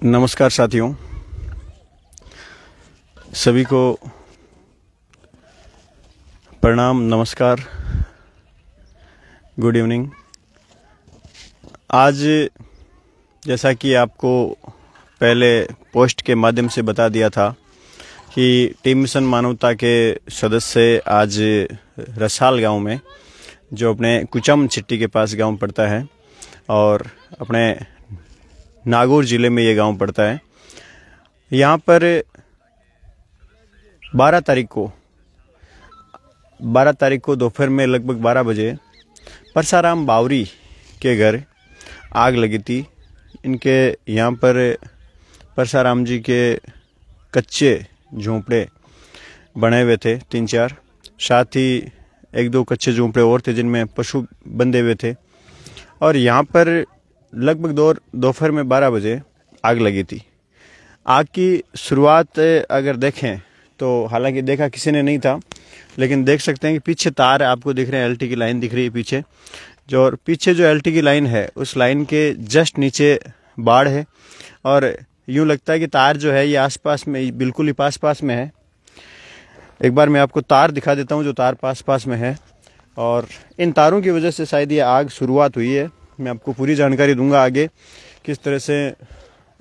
नमस्कार साथियों, सभी को प्रणाम, नमस्कार, गुड इवनिंग। आज जैसा कि आपको पहले पोस्ट के माध्यम से बता दिया था कि टीम मिशन मानवता के सदस्य आज रसाल गांव में, जो अपने कुचम चिट्टी के पास गांव पड़ता है और अपने नागौर ज़िले में ये गांव पड़ता है, यहाँ पर 12 तारीख को दोपहर में लगभग 12 बजे परसाराम बावरी के घर आग लगी थी। इनके यहाँ पर परसाराम जी के कच्चे झोंपड़े बने हुए थे 3-4, साथ ही 1-2 कच्चे झोंपड़े और थे जिनमें पशु बंधे हुए थे। और यहाँ पर लगभग दोपहर में 12 बजे आग लगी थी। आग की शुरुआत अगर देखें तो हालांकि देखा किसी ने नहीं था, लेकिन देख सकते हैं कि पीछे तार आपको दिख रहे हैं, एलटी की लाइन दिख रही है पीछे, जो और पीछे जो एलटी की लाइन है उस लाइन के जस्ट नीचे बाढ़ है और यूँ लगता है कि तार जो है ये आसपास में, बिल्कुल ही पास में है। एक बार मैं आपको तार दिखा देता हूँ जो तार पास में है, और इन तारों की वजह से शायद ये आग शुरुआत हुई है। मैं आपको पूरी जानकारी दूंगा आगे, किस तरह से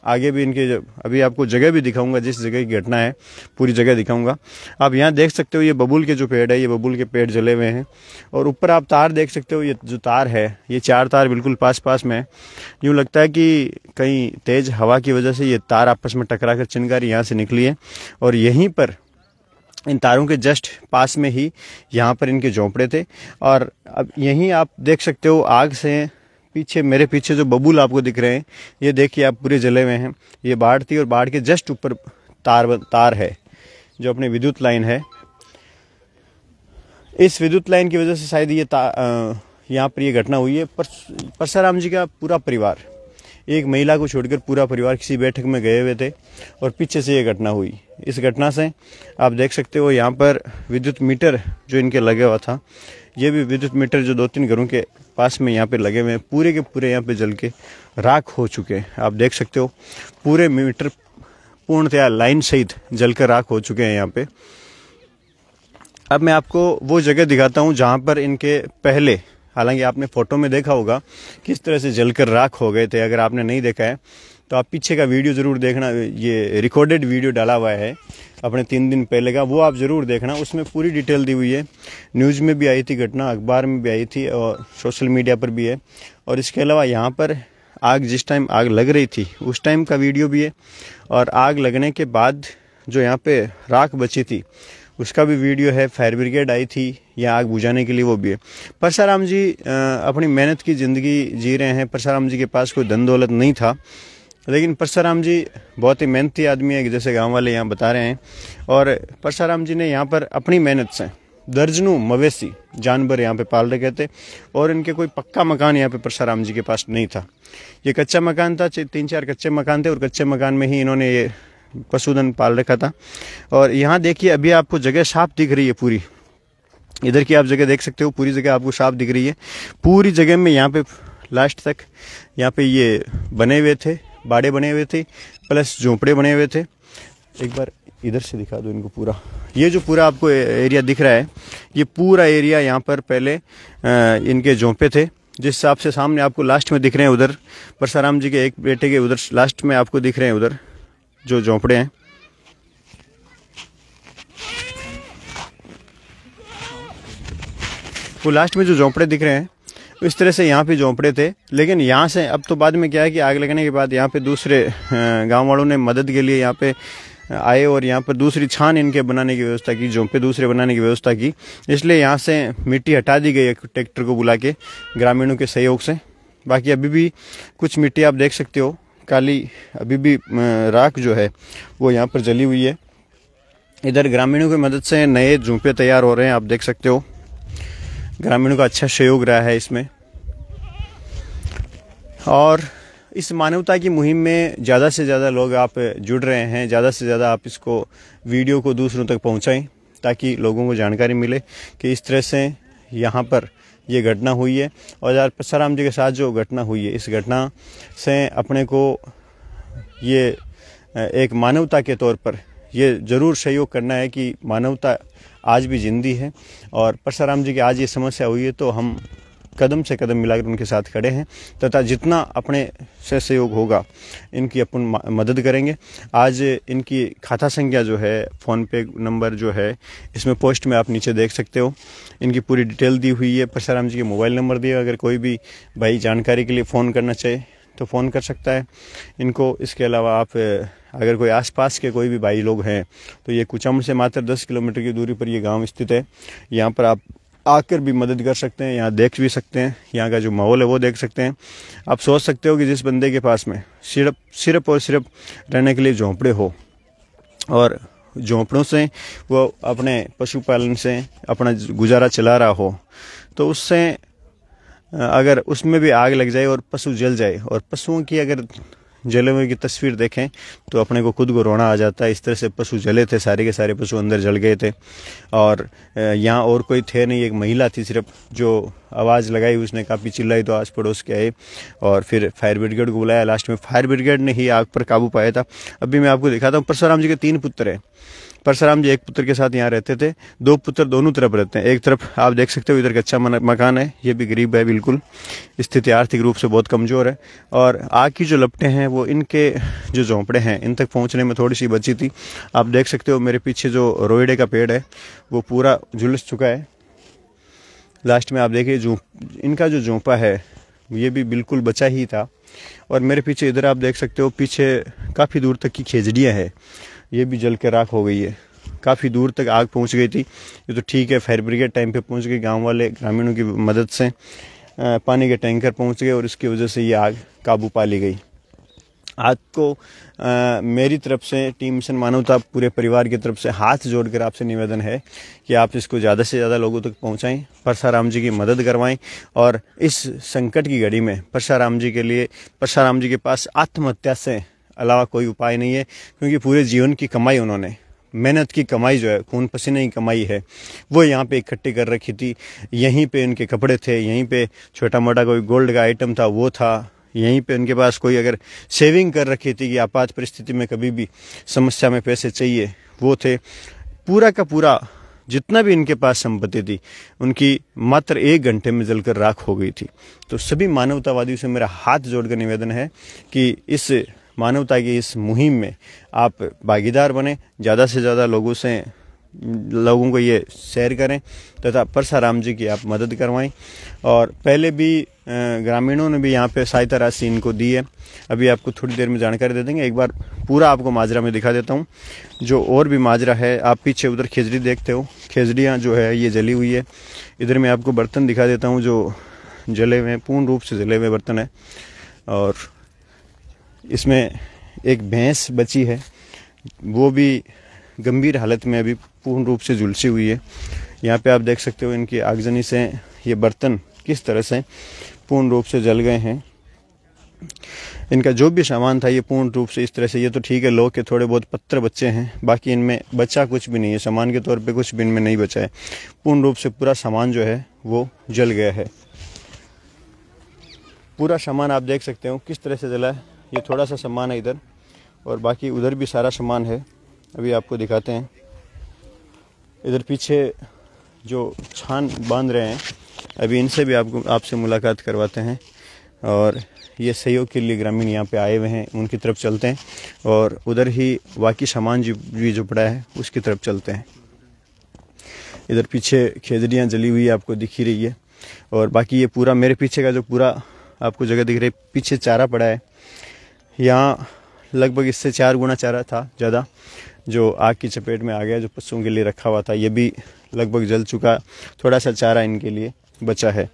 आगे भी इनके, अभी आपको जगह भी दिखाऊंगा, जिस जगह की घटना है पूरी जगह दिखाऊंगा। आप यहाँ देख सकते हो ये बबूल के जो पेड़ है, ये बबूल के पेड़ जले हुए हैं और ऊपर आप तार देख सकते हो। ये जो तार है, ये 4 तार बिल्कुल पास में है। यूँ लगता है कि कहीं तेज हवा की वजह से ये तार आपस में टकरा कर चिंगारी यहाँ से निकली है और यहीं पर इन तारों के जस्ट पास में ही यहाँ पर इनके झोंपड़े थे। और अब यहीं आप देख सकते हो आग से पीछे, मेरे पीछे जो बबूल आपको दिख रहे हैं, ये देखिए आप पूरे जले हुए हैं। ये बाढ़ थी और बाढ़ के जस्ट ऊपर तार है जो अपनी विद्युत लाइन है। इस विद्युत लाइन की वजह से शायद ये यहाँ पर ये घटना हुई है। परसाराम जी का पूरा परिवार, एक महिला को छोड़कर पूरा परिवार किसी बैठक में गए हुए थे और पीछे से ये घटना हुई। इस घटना से आप देख सकते हो यहाँ पर विद्युत मीटर जो इनके लगे हुआ था, ये भी विद्युत मीटर जो 2-3 घरों के पास में यहाँ पे लगे हुए हैं, पूरे के पूरे यहाँ पे जल के राख हो चुके हैं। आप देख सकते हो पूरे मीटर पूर्णतया लाइन सहित जलकर राख हो चुके हैं यहाँ पे। अब मैं आपको वो जगह दिखाता हूँ जहाँ पर इनके पहले, हालांकि आपने फोटो में देखा होगा किस तरह से जलकर राख हो गए थे। अगर आपने नहीं देखा है तो आप पीछे का वीडियो ज़रूर देखना, ये रिकॉर्डेड वीडियो डाला हुआ है अपने 3 दिन पहले का, वो आप ज़रूर देखना। उसमें पूरी डिटेल दी हुई है। न्यूज़ में भी आई थी घटना, अखबार में भी आई थी और सोशल मीडिया पर भी है। और इसके अलावा यहाँ पर आग, जिस टाइम आग लग रही थी उस टाइम का वीडियो भी है, और आग लगने के बाद जो यहाँ पे राख बची थी उसका भी वीडियो है। फायर ब्रिगेड आई थी यहाँ आग बुझाने के लिए, वो भी है। परसाराम जी अपनी मेहनत की ज़िंदगी जी रहे हैं। परसाराम जी के पास कोई धन दौलत नहीं था, लेकिन परसाराम जी बहुत ही मेहनती आदमी है, जैसे गांव वाले यहाँ बता रहे हैं। और परसाराम जी ने यहाँ पर अपनी मेहनत से दर्जनों मवेशी जानवर यहाँ पे पाल रखे थे, और इनके कोई पक्का मकान यहाँ पे परसाराम जी के पास नहीं था। ये कच्चा मकान था, 3-4 कच्चे मकान थे और कच्चे मकान में ही इन्होंने ये पशुधन पाल रखा था। और यहाँ देखिए अभी आपको जगह साफ दिख रही है पूरी, इधर की आप जगह देख सकते हो, पूरी जगह आपको साफ दिख रही है। पूरी जगह में यहाँ पे लास्ट तक यहाँ पे ये बने हुए थे, बाड़े बने हुए थे, प्लस झोंपड़े बने हुए थे। एक बार इधर से दिखा दो इनको पूरा। ये जो पूरा आपको एरिया दिख रहा है, ये पूरा एरिया यहाँ पर पहले इनके झोंपड़े थे। जिस हिसाब से सामने आपको लास्ट में दिख रहे हैं, उधर परसाराम जी के एक बेटे के उधर लास्ट में आपको दिख रहे हैं, उधर जो झोंपड़े हैं, वो लास्ट में जो झोंपड़े दिख रहे हैं इस तरह से यहाँ पे झोंपड़े थे। लेकिन यहाँ से अब तो बाद में क्या है कि आग लगने के बाद यहाँ पे दूसरे गांव वालों ने मदद के लिए यहाँ पे आए और यहाँ पर दूसरी छान इनके बनाने की व्यवस्था की, झोंपड़े दूसरे बनाने की व्यवस्था की। इसलिए यहाँ से मिट्टी हटा दी गई ट्रैक्टर को बुला के ग्रामीणों के सहयोग से। बाकी अभी भी कुछ मिट्टी आप देख सकते हो काली, अभी भी राख जो है वो यहाँ पर जली हुई है। इधर ग्रामीणों की मदद से नए झोंपड़े तैयार हो रहे हैं, आप देख सकते हो। ग्रामीणों का अच्छा सहयोग रहा है इसमें। और इस मानवता की मुहिम में ज़्यादा से ज़्यादा लोग आप जुड़ रहे हैं, ज़्यादा से ज़्यादा आप इसको वीडियो को दूसरों तक पहुंचाएं ताकि लोगों को जानकारी मिले कि इस तरह से यहाँ पर ये घटना हुई है। और यार परसाराम जी के साथ जो घटना हुई है, इस घटना से अपने को ये एक मानवता के तौर पर ये ज़रूर सहयोग करना है कि मानवता आज भी जिंदी है और परसाराम जी की आज ये समस्या हुई है तो हम कदम से कदम मिलाकर उनके साथ खड़े हैं तथा जितना अपने से सहयोग होगा इनकी अपन मदद करेंगे। आज इनकी खाता संख्या जो है, फ़ोन पे नंबर जो है, इसमें पोस्ट में आप नीचे देख सकते हो, इनकी पूरी डिटेल दी हुई है। परसाराम जी के मोबाइल नंबर दिए, अगर कोई भी भाई जानकारी के लिए फ़ोन करना चाहे तो फ़ोन कर सकता है इनको। इसके अलावा आप अगर कोई आसपास के कोई भी भाई लोग हैं तो ये कुचामन से मात्र 10 किलोमीटर की दूरी पर ये गांव स्थित है। यहाँ पर आप आकर भी मदद कर सकते हैं, यहाँ देख भी सकते हैं, यहाँ का जो माहौल है वो देख सकते हैं। आप सोच सकते हो कि जिस बंदे के पास में सिर्फ और सिर्फ रहने के लिए झोंपड़े हो और झोंपड़ों से वो अपने पशुपालन से अपना गुजारा चला रहा हो, तो उससे अगर उसमें भी आग लग जाए और पशु जल जाए और पशुओं की अगर जले हुए की तस्वीर देखें तो अपने को खुद को रोना आ जाता है। इस तरह से पशु जले थे, सारे के सारे पशु अंदर जल गए थे और यहाँ और कोई थे नहीं, एक महिला थी सिर्फ जो आवाज़ लगाई, उसने काफ़ी चिल्लाई तो आस पड़ोस के आए और फिर फायर ब्रिगेड को बुलाया। लास्ट में फायर ब्रिगेड ने ही आग पर काबू पाया था। अभी मैं आपको दिखाता हूँ। परशुराम जी के 3 पुत्र हैं। परशुराम जी एक पुत्र के साथ यहाँ रहते थे, 2 पुत्र दोनों तरफ रहते हैं। एक तरफ आप देख सकते हो इधर कच्चा मकान है, ये भी गरीब है, बिल्कुल स्थिति आर्थिक रूप से बहुत कमज़ोर है और आग की जो लपटें हैं वो इनके जो झोंपड़े हैं इन तक पहुँचने में थोड़ी सी बची थी। आप देख सकते हो मेरे पीछे जो रोइडे का पेड़ है वो पूरा झुलस चुका है। लास्ट में आप देखिए जो इनका जो झोंपा है ये भी बिल्कुल बचा ही था और मेरे पीछे इधर आप देख सकते हो पीछे काफ़ी दूर तक की खेजड़ियाँ हैं, ये भी जल के राख हो गई है। काफ़ी दूर तक आग पहुंच गई थी। ये तो ठीक है, फायर ब्रिगेड टाइम पे पहुंच गई, गांव वाले ग्रामीणों की मदद से पानी के टैंकर पहुंच गए और इसकी वजह से ये आग काबू पा ली गई। आज को मेरी तरफ से टीम मिशन मानवता पूरे परिवार की तरफ से हाथ जोड़कर आपसे निवेदन है कि आप इसको ज़्यादा से ज़्यादा लोगों तक पहुंचाएं, परशुराम जी की मदद करवाएं और इस संकट की घड़ी में परशुराम जी के लिए, परशुराम जी के पास आत्महत्या से अलावा कोई उपाय नहीं है, क्योंकि पूरे जीवन की कमाई उन्होंने, मेहनत की कमाई जो है, खून पसीने की कमाई है, वो यहाँ पे इकट्ठी कर रखी थी। यहीं पे इनके कपड़े थे, यहीं पे छोटा मोटा कोई गोल्ड का आइटम था वो था, यहीं पे उनके पास कोई अगर सेविंग कर रखी थी कि आपात परिस्थिति में कभी भी समस्या में पैसे चाहिए वो थे। पूरा का पूरा जितना भी इनके पास संपत्ति थी उनकी मात्र 1 घंटे में जलकर राख हो गई थी। तो सभी मानवतावादियों से मेरा हाथ जोड़कर निवेदन है कि इस मानवता की इस मुहिम में आप भागीदार बने, ज़्यादा से ज़्यादा लोगों को ये शेयर करें तथा परशुराम जी की आप मदद करवाएं। और पहले भी ग्रामीणों ने भी यहाँ पे सहायता राशि इनको दी है। अभी आपको थोड़ी देर में जानकारी दे देंगे। एक बार पूरा आपको माजरा में दिखा देता हूँ। जो और भी माजरा है, आप पीछे उधर खेजड़ी देखते हो, खेजड़ियाँ जो है ये जली हुई है। इधर मैं आपको बर्तन दिखा देता हूँ जो जले हुए, पूर्ण रूप से जले हुए बर्तन है। और इसमें एक भैंस बची है, वो भी गंभीर हालत में अभी पूर्ण रूप से झुलसी हुई है। यहाँ पे आप देख सकते हो इनकी आगजनी से ये बर्तन किस तरह से पूर्ण रूप से जल गए हैं। इनका जो भी सामान था ये पूर्ण रूप से इस तरह से, ये तो ठीक है लोग के थोड़े बहुत पत्थर बच्चे हैं, बाकी इनमें बचा कुछ भी नहीं है, सामान के तौर पे कुछ भी इनमें नहीं बचा है। पूर्ण रूप से पूरा सामान जो है वो जल गया है। पूरा सामान आप देख सकते हो किस तरह से जला है। ये थोड़ा सा सामान है इधर और बाकी उधर भी सारा सामान है, अभी आपको दिखाते हैं। इधर पीछे जो छान बांध रहे हैं अभी इनसे भी आपसे मुलाकात करवाते हैं और ये सहयोग के लिए ग्रामीण यहाँ पे आए हुए हैं, उनकी तरफ चलते हैं और उधर ही बाकी सामान जो पड़ा है उसकी तरफ चलते हैं। इधर पीछे खेजड़ियाँ जली हुई आपको दिख ही रही है और बाकी ये पूरा मेरे पीछे का जो पूरा आपको जगह दिख रही है, पीछे चारा पड़ा है। यहाँ लगभग इससे 4 गुना चारा था ज़्यादा, जो आग की चपेट में आ गया, जो पशुओं के लिए रखा हुआ था, ये भी लगभग जल चुका। थोड़ा सा चारा इनके लिए बचा है।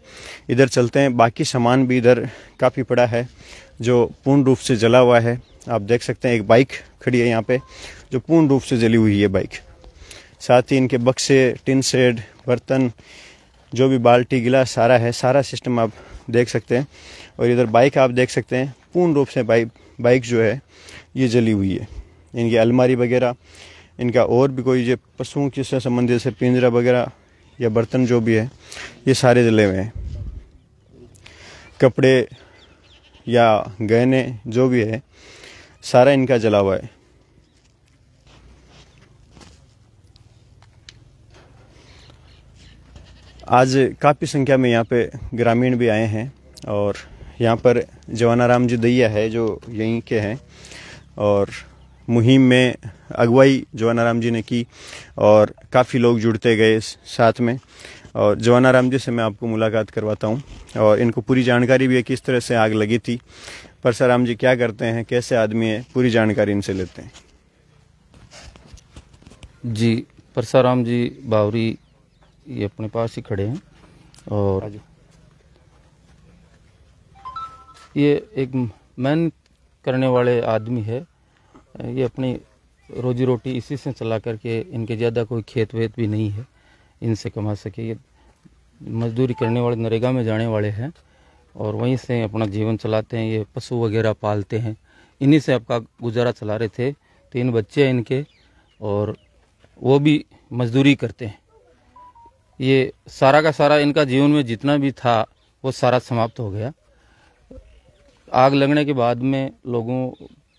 इधर चलते हैं, बाकी सामान भी इधर काफ़ी पड़ा है जो पूर्ण रूप से जला हुआ है। आप देख सकते हैं एक बाइक खड़ी है यहाँ पे जो पूर्ण रूप से जली हुई है बाइक। साथ ही इनके बक्से, टिन शेड, बर्तन, जो भी बाल्टी गिलास सारा है, सारा सिस्टम आप देख सकते हैं। और इधर बाइक आप देख सकते हैं पूर्ण रूप से बाइक जो है ये जली हुई है। इनकी अलमारी वगैरह, इनका और भी कोई जो पशुओं के से संबंधित जैसे पिंजरा वगैरह या बर्तन जो भी है ये सारे जले हुए हैं। कपड़े या गहने जो भी है सारा इनका जला हुआ है। आज काफ़ी संख्या में यहाँ पे ग्रामीण भी आए हैं और यहाँ पर जवानाराम जी दैया है जो यहीं के हैं और मुहिम में अगुवाई जवानाराम जी ने की और काफ़ी लोग जुड़ते गए साथ में। और जवानाराम जी से मैं आपको मुलाकात करवाता हूँ और इनको पूरी जानकारी भी है किस तरह से आग लगी थी, परसाराम जी क्या करते हैं, कैसे आदमी है, पूरी जानकारी इनसे लेते हैं। जी, परसाराम जी बावरी ये अपने पास ही खड़े हैं और ये एक मेहनत करने वाले आदमी है। ये अपनी रोजी रोटी इसी से चला करके, इनके ज़्यादा कोई खेत वेत भी नहीं है इनसे कमा सके। ये मजदूरी करने वाले, नरेगा में जाने वाले हैं और वहीं से अपना जीवन चलाते हैं। ये पशु वगैरह पालते हैं, इन्हीं से आपका गुजारा चला रहे थे। 3 बच्चे हैं इनके और वो भी मजदूरी करते हैं। ये सारा का सारा इनका जीवन में जितना भी था वो सारा समाप्त हो गया। आग लगने के बाद में लोगों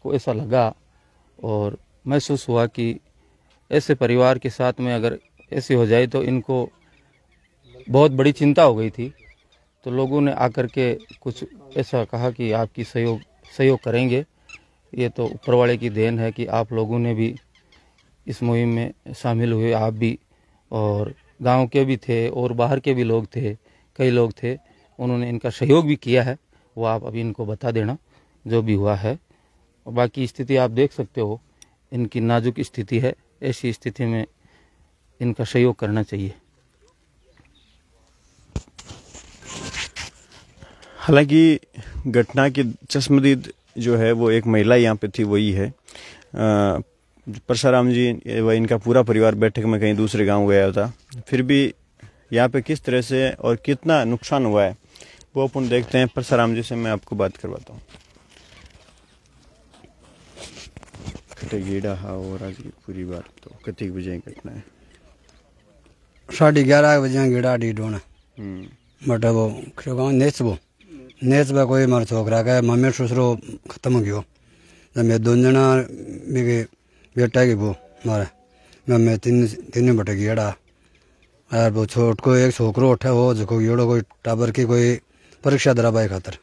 को ऐसा लगा और महसूस हुआ कि ऐसे परिवार के साथ में अगर ऐसे हो जाए तो इनको बहुत बड़ी चिंता हो गई थी। तो लोगों ने आकर के कुछ ऐसा कहा कि आपकी सहयोग करेंगे। ये तो ऊपर वाले की देन है कि आप लोगों ने भी इस मुहिम में शामिल हुए, आप भी, और गांव के भी थे और बाहर के भी लोग थे, कई लोग थे, उन्होंने इनका सहयोग भी किया है। वो आप अभी इनको बता देना जो भी हुआ है। और बाकी स्थिति आप देख सकते हो, इनकी नाजुक स्थिति है। ऐसी स्थिति में इनका सहयोग करना चाहिए। हालांकि घटना की चश्मदीद जो है वो एक महिला यहाँ पे थी, वही है परसाराम जी व इनका पूरा परिवार बैठक में कहीं दूसरे गांव गया था। फिर भी यहाँ पे किस तरह से और कितना नुकसान हुआ है वो अपन देखते हैं। परसाराम जी से मैं आपको बात करवाता हूँ। गेड़ा हाँ और आज की पूरी बात तो कतिक बजे घटना है? 11:30 बजे गेड़ा डी डोना बट वो गाँव नेचबो कोई मार छोकरा का मम्मी ससुरो खत्म हो गयो। जब मैं 2 जना भी बेटा की वो मारे मैं 3 बटे गेड़ा यार वो छोट को एक छोकरो उठा वो जो गेड़ो कोई टाबर की कोई परीक्षा दराबाई खातर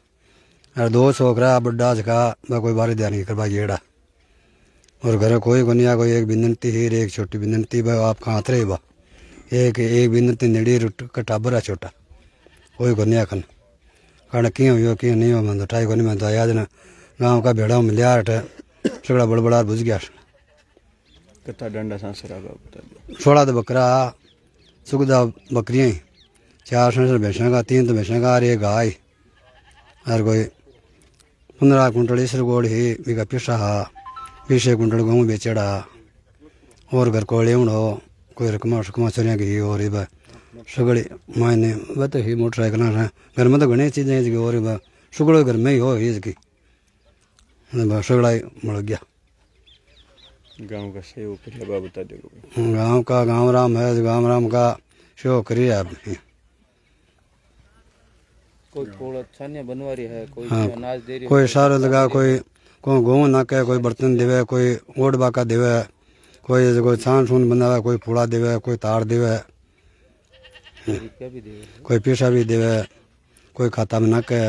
यार 2 छोकरा बड्डा झका कोई बारी ध्यान करवा गेड़ा और घर कोई गुनिया कोई एक बिनती हीर एक छोटी बिनती भाई आप कहाँ रहे बा एक बिनती नेड़ी का टाबर है छोटा कोई गुनिया खन कारण क्यों हो क्यों नहीं हो मैं ठाई को नहीं मैं तो याद ना गाँव का भेड़ा मिलिया सगड़ा बड़बड़ा बुझ गया। कितना डंडा सांसरा बता दो। 16 तो बकरा सुगदा बकरियाँ 4 संसर भैंसा का 3 तो भैंसा का और 1 गाय और कोई 15 कुंटल इसर गोड़ ही बिका पिसा हा 20 कुंटल गेहूँ बेचड़ा और घर को लेवन हो कोई रकमा चरिया की और ये सगड़ी मायने वह तो ही मोटरसाइकिल घर में तो घनी चीज़ें इसकी और सगड़ो घर में ही हो इसकी सगड़ा मड़ गया। गांव का सहयोग करिए बता दो। गांव का गांव राम है, गांव राम का सहयोग करिए आपने। कोई कोड़ छानिया बनवा रही है, कोई हाँ, अनाज दे रही है, कोई सारा लगा कोई गेहूँ ना के कोई बर्तन देवे, कोई ओढ़ बाका देवे, कोई छान छून बनावे, कोई फूला देवे, कोई तार देवे, कोई पैसा भी देवे, कोई खाता में ना के।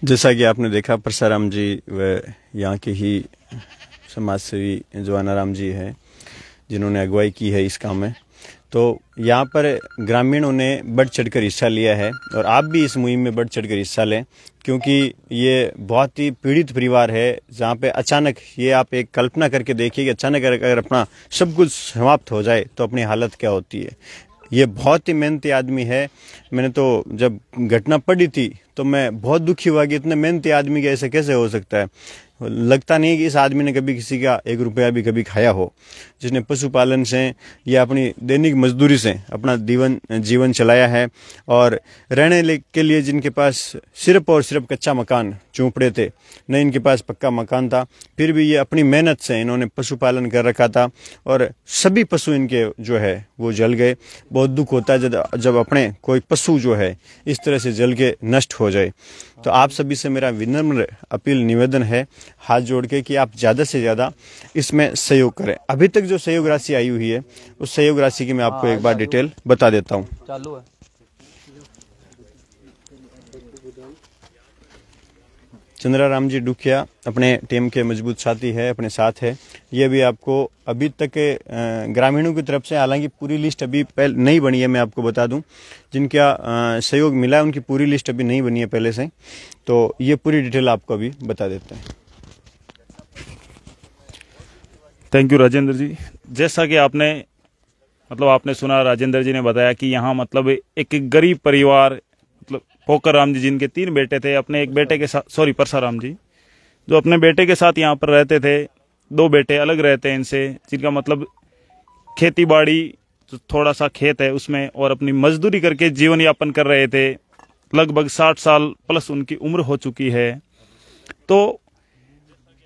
जैसा कि आपने देखा परसाराम जी व यहाँ के ही समाज सेवी जवानाराम जी हैं जिन्होंने अगुवाई की है इस काम में। तो यहाँ पर ग्रामीणों ने बढ़ चढ़कर हिस्सा लिया है और आप भी इस मुहिम में बढ़ चढ़कर हिस्सा लें, क्योंकि ये बहुत ही पीड़ित परिवार है जहाँ पे अचानक, ये आप एक कल्पना करके देखिए कि अचानक अगर अपना सब कुछ समाप्त हो जाए तो अपनी हालत क्या होती है। ये बहुत ही मेहनती आदमी है। मैंने तो जब घटना पड़ी थी तो मैं बहुत दुखी हुआ कि इतने मेहनती आदमी के ऐसे कैसे हो सकता है। लगता नहीं कि इस आदमी ने कभी किसी का 1 रुपया भी कभी खाया हो, जिसने पशुपालन से या अपनी दैनिक मजदूरी से अपना जीवन चलाया है। और रहने के लिए जिनके पास सिर्फ और सिर्फ कच्चा मकान, झोंपड़े थे, न इनके पास पक्का मकान था, फिर भी ये अपनी मेहनत से इन्होंने पशुपालन कर रखा था और सभी पशु इनके जो है वो जल गए। बहुत दुख होता है जब अपने कोई पशु जो है इस तरह से जल के नष्ट हो जाए। तो आप सभी से मेरा विनम्र अपील निवेदन है, हाथ जोड़ के, कि आप ज़्यादा से ज़्यादा इसमें सहयोग करें। अभी तक जो सहयोग राशि आई हुई है उस सहयोग राशि की मैं आपको एक बार डिटेल बता देता हूँ। चालू है। चंद्राराम जी डुकिया अपने टीम के मजबूत साथी है, अपने साथ है। ये भी आपको अभी तक ग्रामीणों की तरफ से, हालांकि पूरी लिस्ट अभी नहीं बनी है, मैं आपको बता दूं, जिनका सहयोग मिला है उनकी पूरी लिस्ट अभी नहीं बनी है पहले से, तो ये पूरी डिटेल आपको अभी बता देते हैं। थैंक यू राजेंद्र जी। जैसा कि आपने सुना, राजेंद्र जी ने बताया कि यहाँ मतलब एक गरीब परिवार, मतलब पोकर राम जी जिनके 3 बेटे थे, अपने एक बेटे के साथ, परसाराम जी जो अपने बेटे के साथ यहाँ पर रहते थे, 2 बेटे अलग रहते हैं इनसे, जिनका मतलब खेती बाड़ी जो थोड़ा सा खेत है उसमें और अपनी मजदूरी करके जीवन यापन कर रहे थे। लगभग 60 साल प्लस उनकी उम्र हो चुकी है। तो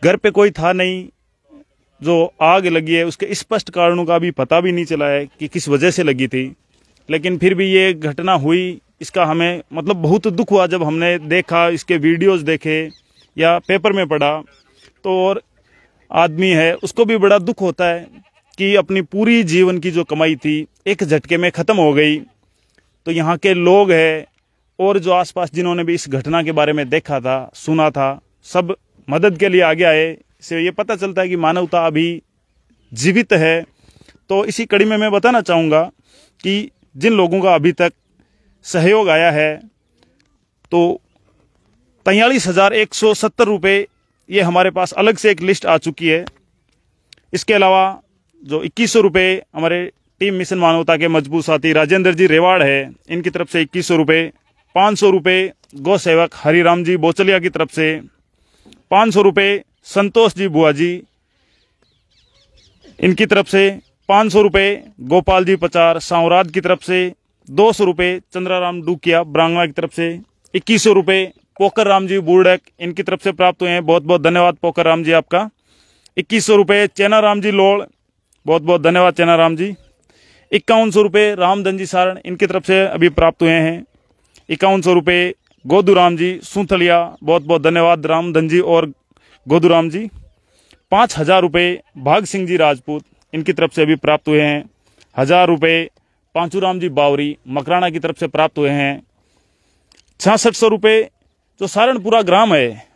घर पे कोई था नहीं। जो आग लगी है उसके स्पष्ट कारणों का भी पता भी नहीं चला है कि किस वजह से लगी थी, लेकिन फिर भी ये घटना हुई, इसका हमें मतलब बहुत दुख हुआ जब हमने देखा, इसके वीडियोस देखे या पेपर में पढ़ा। तो और आदमी है उसको भी बड़ा दुख होता है कि अपनी पूरी जीवन की जो कमाई थी एक झटके में ख़त्म हो गई। तो यहाँ के लोग हैं और जो आसपास जिन्होंने भी इस घटना के बारे में देखा था, सुना था, सब मदद के लिए आगे आए। इससे ये पता चलता है कि मानवता अभी जीवित है। तो इसी कड़ी में मैं बताना चाहूँगा कि जिन लोगों का अभी तक सहयोग आया है तो 43,170 रुपये ये हमारे पास अलग से एक लिस्ट आ चुकी है। इसके अलावा जो 2100 रुपये हमारे टीम मिशन मानवता के मजबूत साथी राजेंद्र जी रेवाड़ है, इनकी तरफ से 2100 रुपये, 500 रुपये गौ सेवक हरिराम जी बोचलिया की तरफ से, 500 रुपये संतोष जी बुआ जी इनकी तरफ से, 500 रुपये गोपाल जी पचार सांवराद की तरफ से, 200 रुपये चंद्राराम डुकिया ब्रांगवा की तरफ से, 2100 रुपये पोकर राम जी बूढ़क इनकी तरफ से प्राप्त हुए हैं। बहुत बहुत धन्यवाद पोकर राम जी आपका। 2100 रुपये चैना राम जी लोड़, बहुत बहुत धन्यवाद चैना राम जी। 5100 रुपये रामधन जी सारण इनकी तरफ से अभी प्राप्त हुए हैं। 5100 रुपये गोदूराम जी सुंथलिया, बहुत बहुत धन्यवाद रामधन जी और गोदूराम जी। 5000 रुपये भाग सिंह जी राजपूत इनकी तरफ से अभी प्राप्त हुए हैं। 1000 रुपये पांचूराम जी बावरी मकराना की तरफ से प्राप्त हुए हैं। 6600 रुपये जो सारणपुरा ग्राम है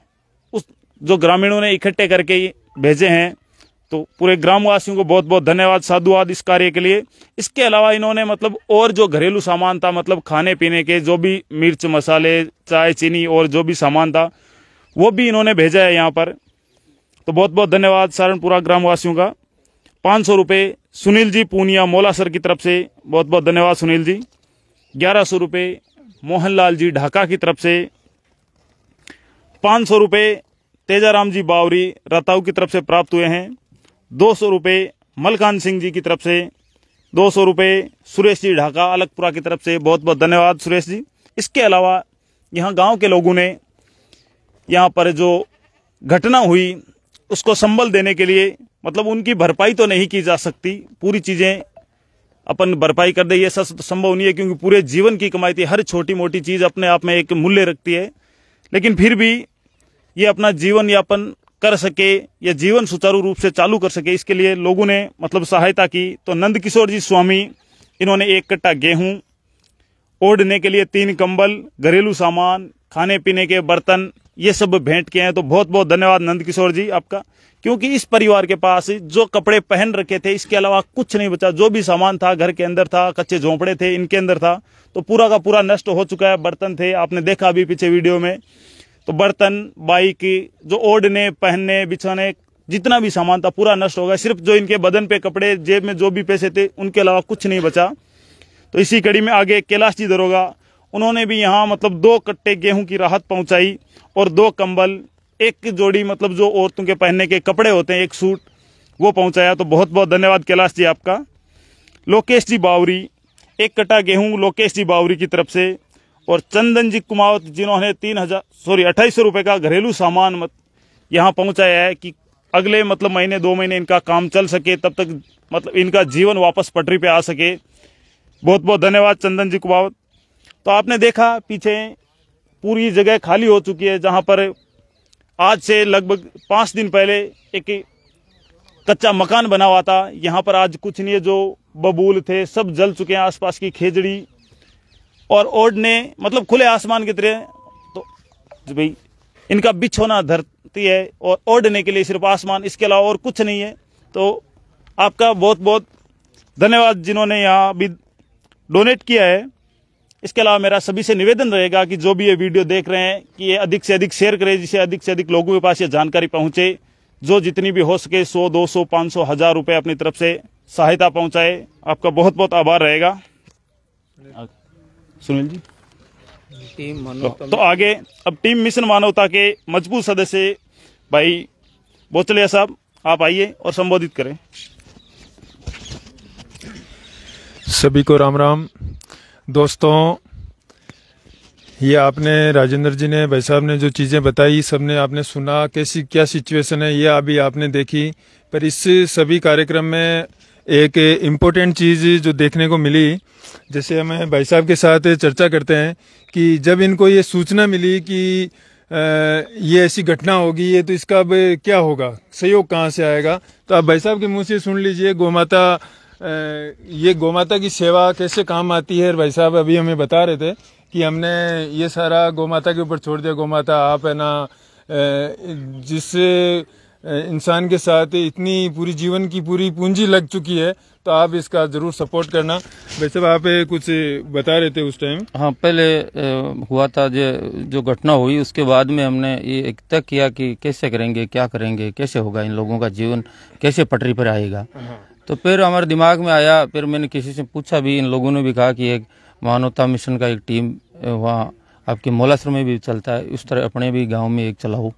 उस जो ग्रामीणों ने इकट्ठे करके भेजे हैं, तो पूरे ग्रामवासियों को बहुत बहुत धन्यवाद, साधुवाद इस कार्य के लिए। इसके अलावा इन्होंने मतलब और जो घरेलू सामान था, मतलब खाने पीने के जो भी मिर्च मसाले चाय चीनी और जो भी सामान था वो भी इन्होंने भेजा है यहाँ पर। तो बहुत बहुत धन्यवाद सारणपुरा ग्रामवासियों का। 500 रुपये सुनील जी पूनिया मोलासर की तरफ से, बहुत बहुत धन्यवाद सुनील जी। 1100 रुपये मोहनलाल जी ढाका की तरफ से। 500 रुपये तेजाराम जी बावरी रताऊ की तरफ से प्राप्त हुए हैं। 200 रुपये मलकान सिंह जी की तरफ से। 200 रुपये सुरेश जी ढाका अलगपुरा की तरफ से, बहुत बहुत धन्यवाद सुरेश जी। इसके अलावा यहाँ गांव के लोगों ने यहाँ पर जो घटना हुई उसको संबल देने के लिए, मतलब उनकी भरपाई तो नहीं की जा सकती, पूरी चीज़ें अपन भरपाई कर दे ये संभव नहीं है, क्योंकि पूरे जीवन की कमाई थी, हर छोटी मोटी चीज़ अपने आप में एक मूल्य रखती है। लेकिन फिर भी ये अपना जीवन यापन कर सके या जीवन सुचारू रूप से चालू कर सके, इसके लिए लोगों ने मतलब सहायता की। तो नंद किशोर जी स्वामी इन्होंने 1 कट्टा गेहूं, ओढ़ने के लिए 3 कंबल, घरेलू सामान, खाने पीने के बर्तन, ये सब भेंट किए हैं। तो बहुत बहुत धन्यवाद नंद किशोर जी आपका, क्योंकि इस परिवार के पास जो कपड़े पहन रखे थे इसके अलावा कुछ नहीं बचा। जो भी सामान था घर के अंदर था, कच्चे झोंपड़े थे इनके अंदर था, तो पूरा का पूरा नष्ट हो चुका है। बर्तन थे, आपने देखा अभी पीछे वीडियो में, तो बर्तन, बाइक, जो ओढ़ने पहनने बिछाने जितना भी सामान था पूरा नष्ट हो गया। सिर्फ जो इनके बदन पे कपड़े, जेब में जो भी पैसे थे, उनके अलावा कुछ नहीं बचा। तो इसी कड़ी में आगे कैलाश जी दरोगा, उन्होंने भी यहाँ मतलब 2 कट्टे गेहूं की राहत पहुंचाई और 2 कंबल, 1 जोड़ी मतलब जो औरतों के पहनने के कपड़े होते हैं, 1 सूट, वो पहुंचाया। तो बहुत बहुत धन्यवाद कैलाश जी आपका। लोकेश जी बावरी, 1 कट्टा गेहूं लोकेश जी बावरी की तरफ से। और चंदन जी कुमावत जिन्होंने 2800 रुपए का घरेलू सामान यहाँ पहुंचाया है कि अगले मतलब महीने 2 महीने इनका काम चल सके, तब तक मतलब इनका जीवन वापस पटरी पे आ सके। बहुत बहुत धन्यवाद चंदन जी कुमावत। तो आपने देखा पीछे पूरी जगह खाली हो चुकी है, जहां पर आज से लगभग 5 दिन पहले एक कच्चा मकान बना हुआ था। यहाँ पर आज कुछ नहीं है, जो बबूल थे सब जल चुके हैं, आसपास की खेजड़ी और ओढ़ने मतलब खुले आसमान की तरह। तो भाई इनका बिछोना धरती है और ओढ़ने के लिए सिर्फ आसमान, इसके अलावा और कुछ नहीं है। तो आपका बहुत बहुत धन्यवाद जिन्होंने यहाँ भी डोनेट किया है। इसके अलावा मेरा सभी से निवेदन रहेगा कि जो भी ये वीडियो देख रहे हैं कि ये अधिक से अधिक शेयर करें, जिससे अधिक से अधिक लोगों के पास ये जानकारी पहुंचे। जो जितनी भी हो सके 100, 200, 500, 1000 रुपए अपनी तरफ से सहायता पहुंचाए। आपका बहुत बहुत आभार रहेगा। सुनील जी टीम मानवता तो आगे अब टीम मिशन मानवता के मजबूत सदस्य भाई बोचलिया साहब, आप आइए और संबोधित करें। सभी को राम राम। दोस्तों, ये आपने राजेंद्र जी ने, भाई साहब ने जो चीज़ें बताई, सबने आपने सुना कैसी क्या सिचुएशन है, ये अभी आपने देखी। पर इस सभी कार्यक्रम में एक इम्पोर्टेंट चीज़ जो देखने को मिली, जैसे हमें भाई साहब के साथ चर्चा करते हैं कि जब इनको ये सूचना मिली कि ये ऐसी घटना होगी, ये तो इसका अब क्या होगा, सहयोग कहाँ से आएगा। तो आप भाई साहब के मुँह से सुन लीजिए ये गौमाता की सेवा कैसे काम आती है। भाई साहब अभी हमें बता रहे थे कि हमने ये सारा गौमाता के ऊपर छोड़ दिया। गौमाता आप है ना, जिस इंसान के साथ इतनी पूरी जीवन की पूरी पूंजी लग चुकी है, तो आप इसका जरूर सपोर्ट करना। भाई साहब आप कुछ बता रहे थे उस टाइम। हाँ, पहले हुआ था जो घटना हुई, उसके बाद में हमने ये तय किया कि कैसे करेंगे, क्या करेंगे, कैसे होगा, इन लोगों का जीवन कैसे पटरी पर आएगा। तो फिर हमारे दिमाग में आया, फिर मैंने किसी से पूछा भी, इन लोगों ने भी कहा कि एक मानवता मिशन का एक टीम वहाँ आपके मोलासर में भी चलता है, उस तरह अपने भी गांव में एक चलाओ।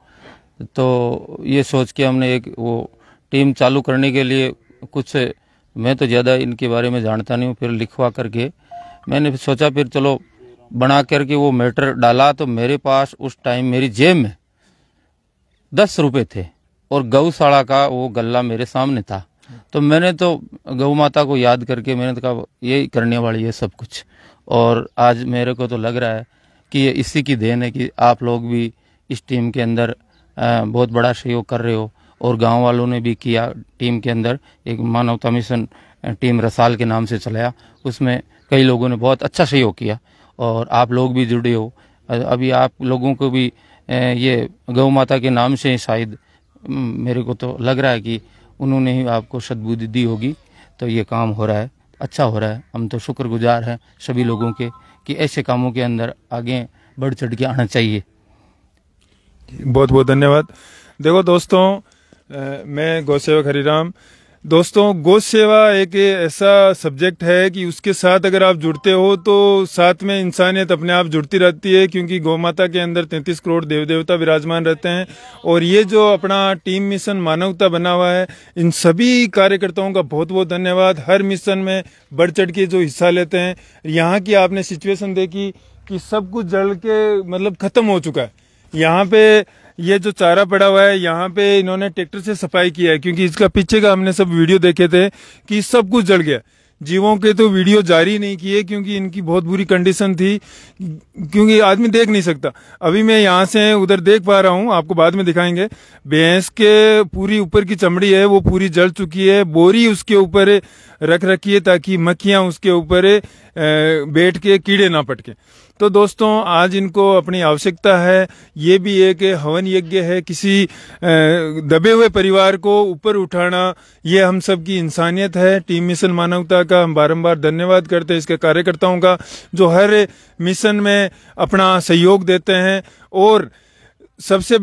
तो ये सोच के हमने एक वो टीम चालू करने के लिए कुछ, मैं तो ज़्यादा इनके बारे में जानता नहीं हूँ, फिर लिखवा करके मैंने सोचा फिर चलो बना करके वो मैटर डाला। तो मेरे पास उस टाइम मेरी जेब में 10 रुपये थे और गौशाला का वो गल्ला मेरे सामने था। तो मैंने तो गौ माता को याद करके मैंने तो कहा ये करने वाली है सब कुछ। और आज मेरे को तो लग रहा है कि ये इसी की देन है कि आप लोग भी इस टीम के अंदर बहुत बड़ा सहयोग कर रहे हो, और गांव वालों ने भी किया। टीम के अंदर एक मानवता मिशन टीम रसाल के नाम से चलाया, उसमें कई लोगों ने बहुत अच्छा सहयोग किया और आप लोग भी जुड़े हो। अभी आप लोगों को भी ये गौ माता के नाम से शायद मेरे को तो लग रहा है कि उन्होंने ही आपको सद्बुद्धि दी होगी, तो ये काम हो रहा है, अच्छा हो रहा है। हम तो शुक्रगुजार हैं सभी लोगों के कि ऐसे कामों के अंदर आगे बढ़ चढ़ के आना चाहिए। बहुत बहुत धन्यवाद। देखो दोस्तों, मैं गौसेवक हरिराम। दोस्तों, गौ सेवा एक ऐसा सब्जेक्ट है कि उसके साथ अगर आप जुड़ते हो तो साथ में इंसानियत अपने आप जुड़ती रहती है, क्योंकि गौ माता के अंदर 33 करोड़ देव देवता विराजमान रहते हैं। और ये जो अपना टीम मिशन मानवता बना हुआ है, इन सभी कार्यकर्ताओं का बहुत बहुत धन्यवाद। हर मिशन में बढ़ चढ़ के जो हिस्सा लेते हैं। यहाँ की आपने सिचुएशन देखी कि सब कुछ जल के मतलब खत्म हो चुका है। यहाँ पे ये जो चारा पड़ा हुआ है, यहाँ पे इन्होंने ट्रैक्टर से सफाई किया है, क्योंकि इसका पीछे का हमने सब वीडियो देखे थे कि सब कुछ जल गया। जीवों के तो वीडियो जारी नहीं किए क्योंकि इनकी बहुत बुरी कंडीशन थी, क्योंकि आदमी देख नहीं सकता। अभी मैं यहाँ से उधर देख पा रहा हूँ, आपको बाद में दिखाएंगे। भैंस के पूरी ऊपर की चमड़ी है वो पूरी जल चुकी है। बोरी उसके ऊपर रख रखी है ताकि मक्खियां उसके ऊपर बैठ के कीड़े ना पटके। तो दोस्तों, आज इनको अपनी आवश्यकता है। ये भी एक हवन यज्ञ है, किसी दबे हुए परिवार को ऊपर उठाना, ये हम सब की इंसानियत है। टीम मिशन मानवता का हम बारंबार धन्यवाद करते हैं, इसके कार्यकर्ताओं का जो हर मिशन में अपना सहयोग देते हैं। और सबसे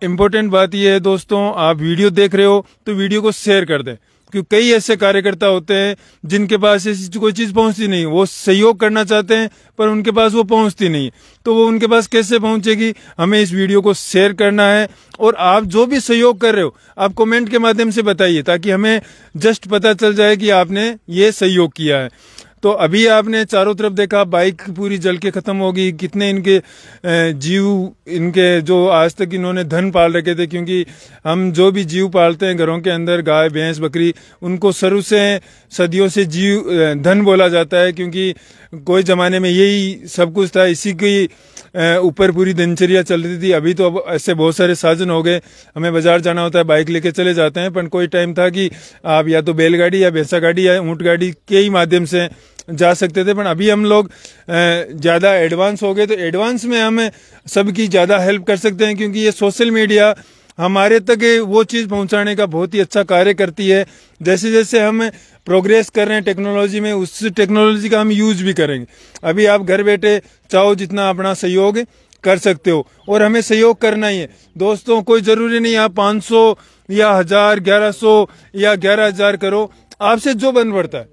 इम्पोर्टेंट बात यह है दोस्तों, आप वीडियो देख रहे हो तो वीडियो को शेयर कर दें। क्योंकि कई ऐसे कार्यकर्ता होते हैं जिनके पास ऐसी कोई चीज पहुंचती नहीं, वो सहयोग करना चाहते हैं पर उनके पास वो पहुंचती नहीं, तो वो उनके पास कैसे पहुंचेगी। हमें इस वीडियो को शेयर करना है और आप जो भी सहयोग कर रहे हो आप कमेंट के माध्यम से बताइए, ताकि हमें जस्ट पता चल जाए कि आपने ये सहयोग किया है। तो अभी आपने चारों तरफ देखा, बाइक पूरी जल के खत्म हो गई, कितने इनके जीव, इनके जो आज तक इन्होंने धन पाल रखे थे, क्योंकि हम जो भी जीव पालते हैं घरों के अंदर, गाय भैंस बकरी, उनको शुरू से सदियों से जीव धन बोला जाता है, क्योंकि कोई जमाने में यही सब कुछ था, इसी की ऊपर पूरी दिनचर्या चल रही थी। अभी तो अब ऐसे बहुत सारे साधन हो गए, हमें बाजार जाना होता है बाइक लेके चले जाते हैं, पर कोई टाइम था कि आप या तो बैलगाड़ी या भैंसा गाड़ी या ऊंट गाड़ी के ही माध्यम से जा सकते थे। पर अभी हम लोग ज़्यादा एडवांस हो गए, तो एडवांस में हम सबकी ज़्यादा हेल्प कर सकते हैं, क्योंकि ये सोशल मीडिया हमारे तक वो चीज़ पहुंचाने का बहुत ही अच्छा कार्य करती है। जैसे जैसे हम प्रोग्रेस कर रहे हैं टेक्नोलॉजी में, उस टेक्नोलॉजी का हम यूज भी करेंगे। अभी आप घर बैठे चाहो जितना अपना सहयोग कर सकते हो, और हमें सहयोग करना ही है दोस्तों। कोई ज़रूरी नहीं आप 500 या 1000, 1100 या 11,000 करो, आपसे जो बन पड़ता है,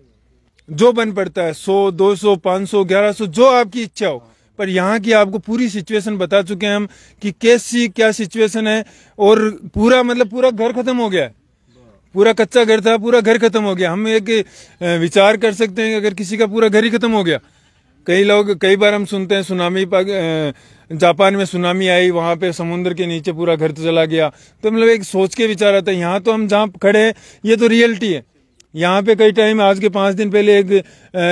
जो बन पड़ता है 100, 200, 500, 1100, जो आपकी इच्छा हो। पर यहाँ की आपको पूरी सिचुएशन बता चुके हैं हम कि कैसी क्या सिचुएशन है, और पूरा मतलब पूरा घर खत्म हो गया है, पूरा कच्चा घर था, पूरा घर खत्म हो गया। हम एक विचार कर सकते हैं कि अगर किसी का पूरा घर ही खत्म हो गया, कई बार हम सुनते हैं सुनामी, जापान में सुनामी आई, वहां पे समुद्र के नीचे पूरा घर तो चला गया, तो मतलब एक सोच के विचार आता है। यहाँ तो हम जहाँ खड़े हैं ये तो रियलिटी है। यहाँ पे कई टाइम, आज के 5 दिन पहले एक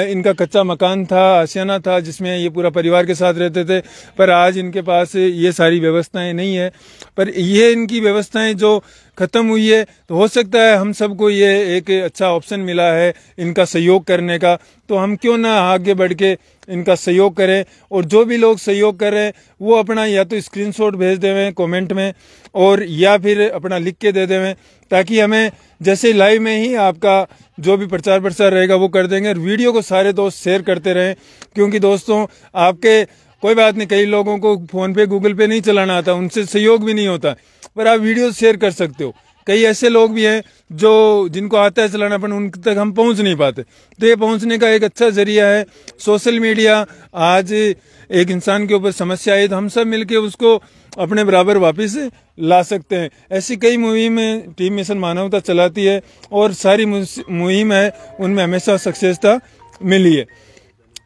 इनका कच्चा मकान था, आशियाना था, जिसमें ये पूरा परिवार के साथ रहते थे, पर आज इनके पास ये सारी व्यवस्थाएं नहीं है। पर ये इनकी व्यवस्थाएं जो खत्म हुई है, तो हो सकता है हम सबको ये एक अच्छा ऑप्शन मिला है इनका सहयोग करने का, तो हम क्यों ना आगे बढ़ के इनका सहयोग करें। और जो भी लोग सहयोग कर रहे हैं वो अपना या तो स्क्रीनशॉट भेज देवें कमेंट में, और या फिर अपना लिख के दे देवें, ताकि हमें जैसे लाइव में ही आपका जो भी प्रचार प्रसार रहेगा वो कर देंगे। और वीडियो को सारे दोस्त शेयर करते रहें, क्योंकि दोस्तों आपके कोई बात नहीं, कई लोगों को फोन पे गूगल पे नहीं चलाना आता, उनसे सहयोग भी नहीं होता, पर आप वीडियो शेयर कर सकते हो। कई ऐसे लोग भी हैं जो जिनको आता है चलाना, पर उन तक हम पहुंच नहीं पाते, तो ये पहुंचने का एक अच्छा जरिया है सोशल मीडिया। आज एक इंसान के ऊपर समस्या आई तो हम सब मिलके उसको अपने बराबर वापस ला सकते हैं। ऐसी कई मुहिमें टीम मिशन मानवता चलाती है, और सारी मुहिम है उनमें हमेशा सक्सेसता मिली है।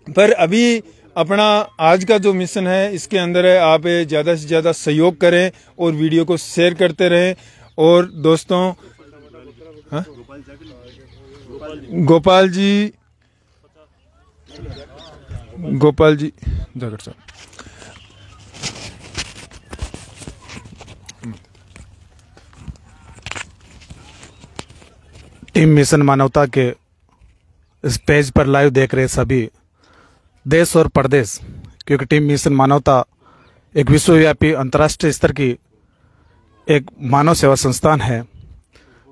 पर अभी अपना आज का जो मिशन है इसके अंदर है, आप ज़्यादा से ज़्यादा सहयोग करें और वीडियो को शेयर करते रहें। और दोस्तों, हाँ? गोपाल जी जाकर साहब, टीम मिशन मानवता के इस पेज पर लाइव देख रहे सभी देश और प्रदेश, क्योंकि टीम मिशन मानवता एक विश्वव्यापी अंतर्राष्ट्रीय स्तर की एक मानव सेवा संस्थान है,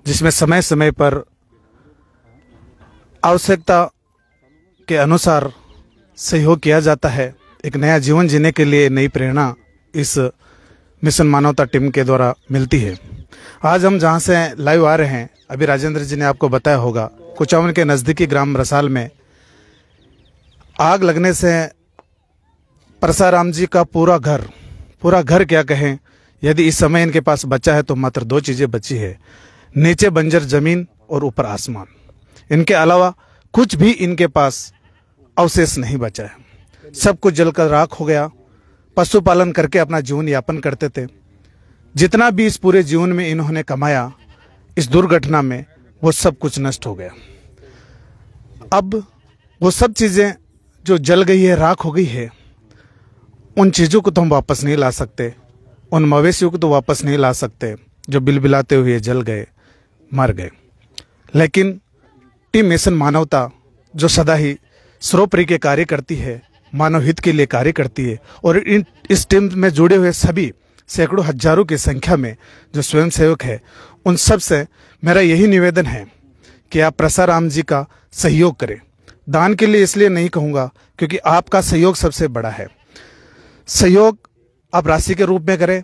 जिसमें समय समय पर आवश्यकता के अनुसार सहयोग किया जाता है। एक नया जीवन जीने के लिए नई प्रेरणा इस मिशन मानवता टीम के द्वारा मिलती है। आज हम जहां से लाइव आ रहे हैं, अभी राजेंद्र जी ने आपको बताया होगा, कुचावन के नज़दीकी ग्राम रसाल में आग लगने से परसाराम जी का पूरा घर क्या कहें, यदि इस समय इनके पास बचा है तो मात्र 2 चीज़ें बची है, नीचे बंजर जमीन और ऊपर आसमान। इनके अलावा कुछ भी इनके पास अवशेष नहीं बचा है, सब कुछ जलकर राख हो गया। पशुपालन करके अपना जीवन यापन करते थे, जितना भी इस पूरे जीवन में इन्होंने कमाया इस दुर्घटना में वो सब कुछ नष्ट हो गया। अब वो सब चीज़ें जो जल गई है, राख हो गई है, उन चीज़ों को तो हम वापस नहीं ला सकते, उन मवेशियों को तो वापस नहीं ला सकते जो बिलबिलाते हुए जल गए, मर गए। लेकिन टीम मिशन मानवता जो सदा ही सर्वोपरि के कार्य करती है, मानव हित के लिए कार्य करती है, और इस टीम में जुड़े हुए सभी सैकड़ों हजारों की संख्या में जो स्वयंसेवक है, उन सब से मेरा यही निवेदन है कि आप परसाराम जी का सहयोग करें। दान के लिए इसलिए नहीं कहूँगा क्योंकि आपका सहयोग सबसे बड़ा है। सहयोग आप राशि के रूप में करें,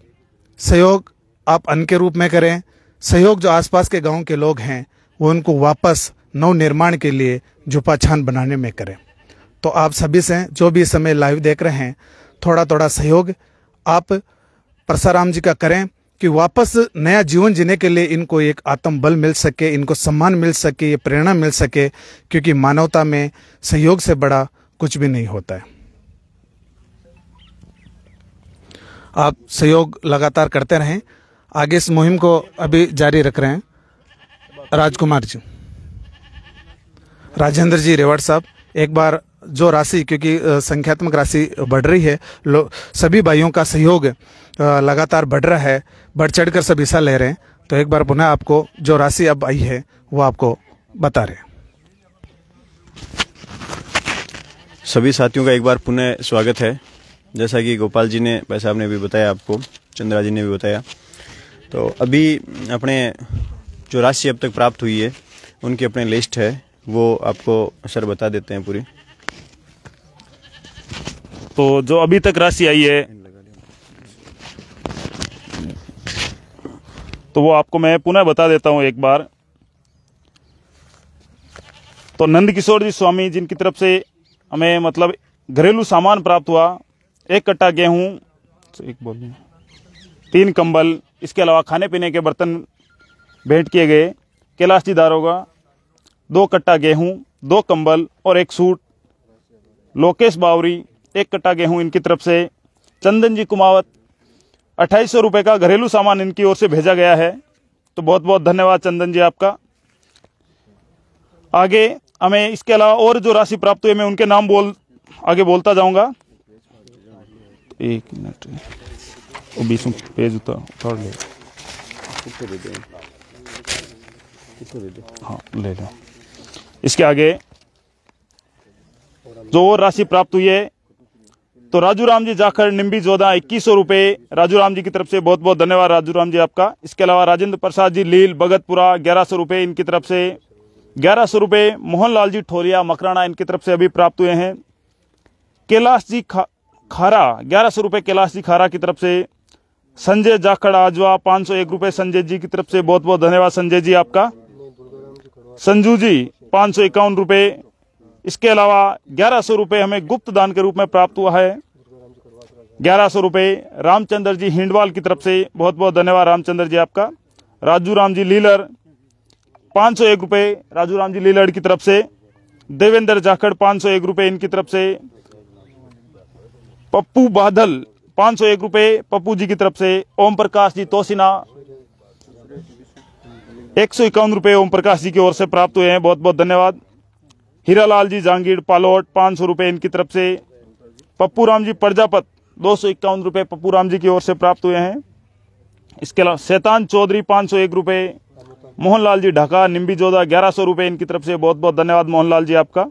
सहयोग आप अन्न के रूप में करें, सहयोग जो आसपास के गांव के लोग हैं वो उनको वापस नवनिर्माण के लिए झुपाछान बनाने में करें। तो आप सभी से जो भी इस समय लाइव देख रहे हैं, थोड़ा थोड़ा सहयोग आप परसाराम जी का करें कि वापस नया जीवन जीने के लिए इनको एक आत्मबल मिल सके, इनको सम्मान मिल सके, ये प्रेरणा मिल सके, क्योंकि मानवता में सहयोग से बड़ा कुछ भी नहीं होता है। आप सहयोग लगातार करते रहें। आगे इस मुहिम को अभी जारी रख रहे हैं राजकुमार जी, राजेंद्र जी रेवाड़ साहब। एक बार जो राशि, क्योंकि संख्यात्मक राशि बढ़ रही है, सभी भाइयों का सहयोग लगातार बढ़ रहा है, बढ़ चढ़कर सब हिस्सा ले रहे हैं, तो एक बार पुनः आपको जो राशि अब आई है वो आपको बता रहे हैं। सभी साथियों का एक बार पुनः स्वागत है। जैसा कि गोपाल जी ने, भाई साहब ने भी बताया, आपको चंद्रा जी ने भी बताया, तो अभी अपने जो राशि अब तक प्राप्त हुई है उनकी अपने लिस्ट है, वो आपको सर बता देते हैं पूरी। तो जो अभी तक राशि आई है तो वो आपको मैं पुनः बता देता हूं एक बार। तो नंद किशोर जी स्वामी जिनकी तरफ से हमें मतलब घरेलू सामान प्राप्त हुआ, 1 कट्टा गेहूं, 3 कंबल, इसके अलावा खाने पीने के बर्तन भेंट किए गए। कैलाश जी दारोगा 2 कट्टा गेहूं, 2 कंबल और 1 सूट। लोकेश बावरी 1 कट्टा गेहूं इनकी तरफ से। चंदन जी कुमावत 2800 रुपए का घरेलू सामान इनकी ओर से भेजा गया है, तो बहुत बहुत धन्यवाद चंदन जी आपका। आगे हमें इसके अलावा और जो राशि प्राप्त हुई, मैं उनके नाम आगे बोलता जाऊंगा। 1 मिनट, 20 पेज उतार ले, हाँ ले लो। इसके आगे जो और राशि प्राप्त हुई है, तो राजू राम जी जाखड़ निम्बी जोधा 2100 रुपए राजू राम जी की तरफ से, बहुत बहुत धन्यवाद राजू राम जी आपका। इसके अलावा राजेंद्र प्रसाद जी लील भगतपुरा 1100 रुपए इनकी तरफ से। 1100 रुपए मोहनलाल जी ठोरिया मकराना इनकी तरफ से अभी प्राप्त हुए हैं। कैलाश जी खारा 1100 रुपए कैलाश जी खारा की तरफ से। संजय जाखड़ आजवा 501 रुपए संजय जी की तरफ से, बहुत बहुत धन्यवाद संजय जी आपका। संजू जी 551 रुपए। इसके अलावा 1100 रुपए हमें गुप्त दान के रूप में प्राप्त हुआ है, 1100 रुपए रामचंद्र जी हिंडवाल की तरफ से, बहुत बहुत धन्यवाद रामचंद्र जी आपका। राजू राम जी लीलर 501 रुपए राजू राम जी लीलर की तरफ से। देवेंद्र जाखड़ 501 रुपए इनकी तरफ से। पप्पू बादल 501 रुपए पप्पू जी की तरफ से। ओम प्रकाश जी तोसिना 151 रुपए ओम प्रकाश जी की ओर से प्राप्त हुए हैं, बहुत बहुत धन्यवाद। हीरालाल जी जांगीर पालोट 500 रुपए इनकी तरफ से। पप्पू राम जी प्रजापत 251 रुपए पप्पू राम जी की ओर से प्राप्त हुए हैं। इसके अलावा शैतान चौधरी 501 रुपए। मोहनलाल जी ढाका निम्बी जोधा 1100 रुपए इनकी तरफ से, बहुत बहुत धन्यवाद मोहनलाल जी आपका।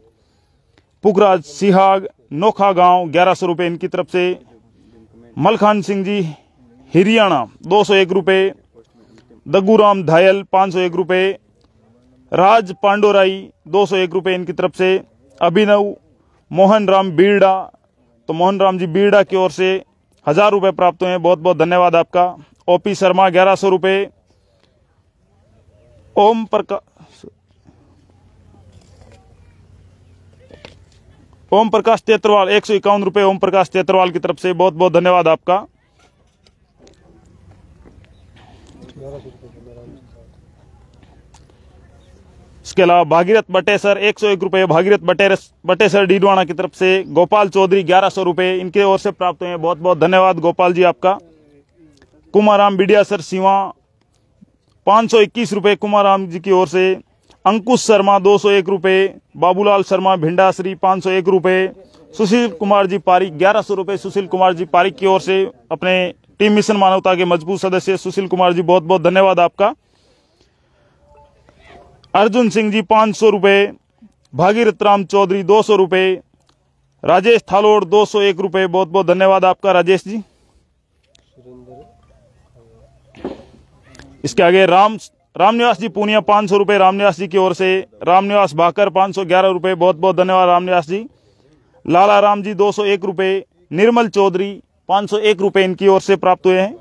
पुखराज सिहाग नोखा गांव 1100 रुपए इनकी तरफ से। मलखान सिंह जी हरियाणा 201 रुपए। दग्गूराम धायल 501 रुपए। राज पांडोराई 201 रुपए इनकी तरफ से। अभिनव मोहन राम बीरडा, तो मोहन राम जी बीरडा की ओर से 1000 रुपए प्राप्त हुए हैं, बहुत बहुत धन्यवाद आपका। ओपी शर्मा 1100 रुपए। ओम प्रकाश तेतरवाल 151 रुपए ओम प्रकाश तेतरवाल की तरफ से, बहुत बहुत धन्यवाद आपका। इसके अलावा भागीरथ बटेसर 101 रुपए भागीरथ बटेसर डीडवाना की तरफ से। गोपाल चौधरी 1100 रुपए इनके ओर से प्राप्त हुए हैं, बहुत बहुत धन्यवाद गोपाल जी आपका। कुमाराम बिडिया सर सिवा 521 रुपए कुमाराम जी की ओर से। अंकुश शर्मा 201 रुपए। बाबूलाल शर्मा भिंडाश्री 501 रुपए। सुशील कुमार जी पारिक 1100 रुपए सुशील कुमार जी पारिक की ओर से, अपने टीम मिशन मानवता के मजबूत सदस्य सुशील कुमार जी, बहुत बहुत धन्यवाद आपका। अर्जुन सिंह जी 500 रुपए। भागीरथ राम चौधरी 200 रुपए। राजेश थालोड़ 201 रुपए, बहुत बहुत धन्यवाद आपका राजेश जी। इसके आगे रामनिवास जी पूनिया 500 रुपए रामनिवास जी की ओर से। रामनिवास भाकर 511 रुपए, बहुत बहुत धन्यवाद रामनिवास जी। लाला राम जी 201 रुपए। निर्मल चौधरी 501 रुपए इनकी ओर से प्राप्त हुए हैं।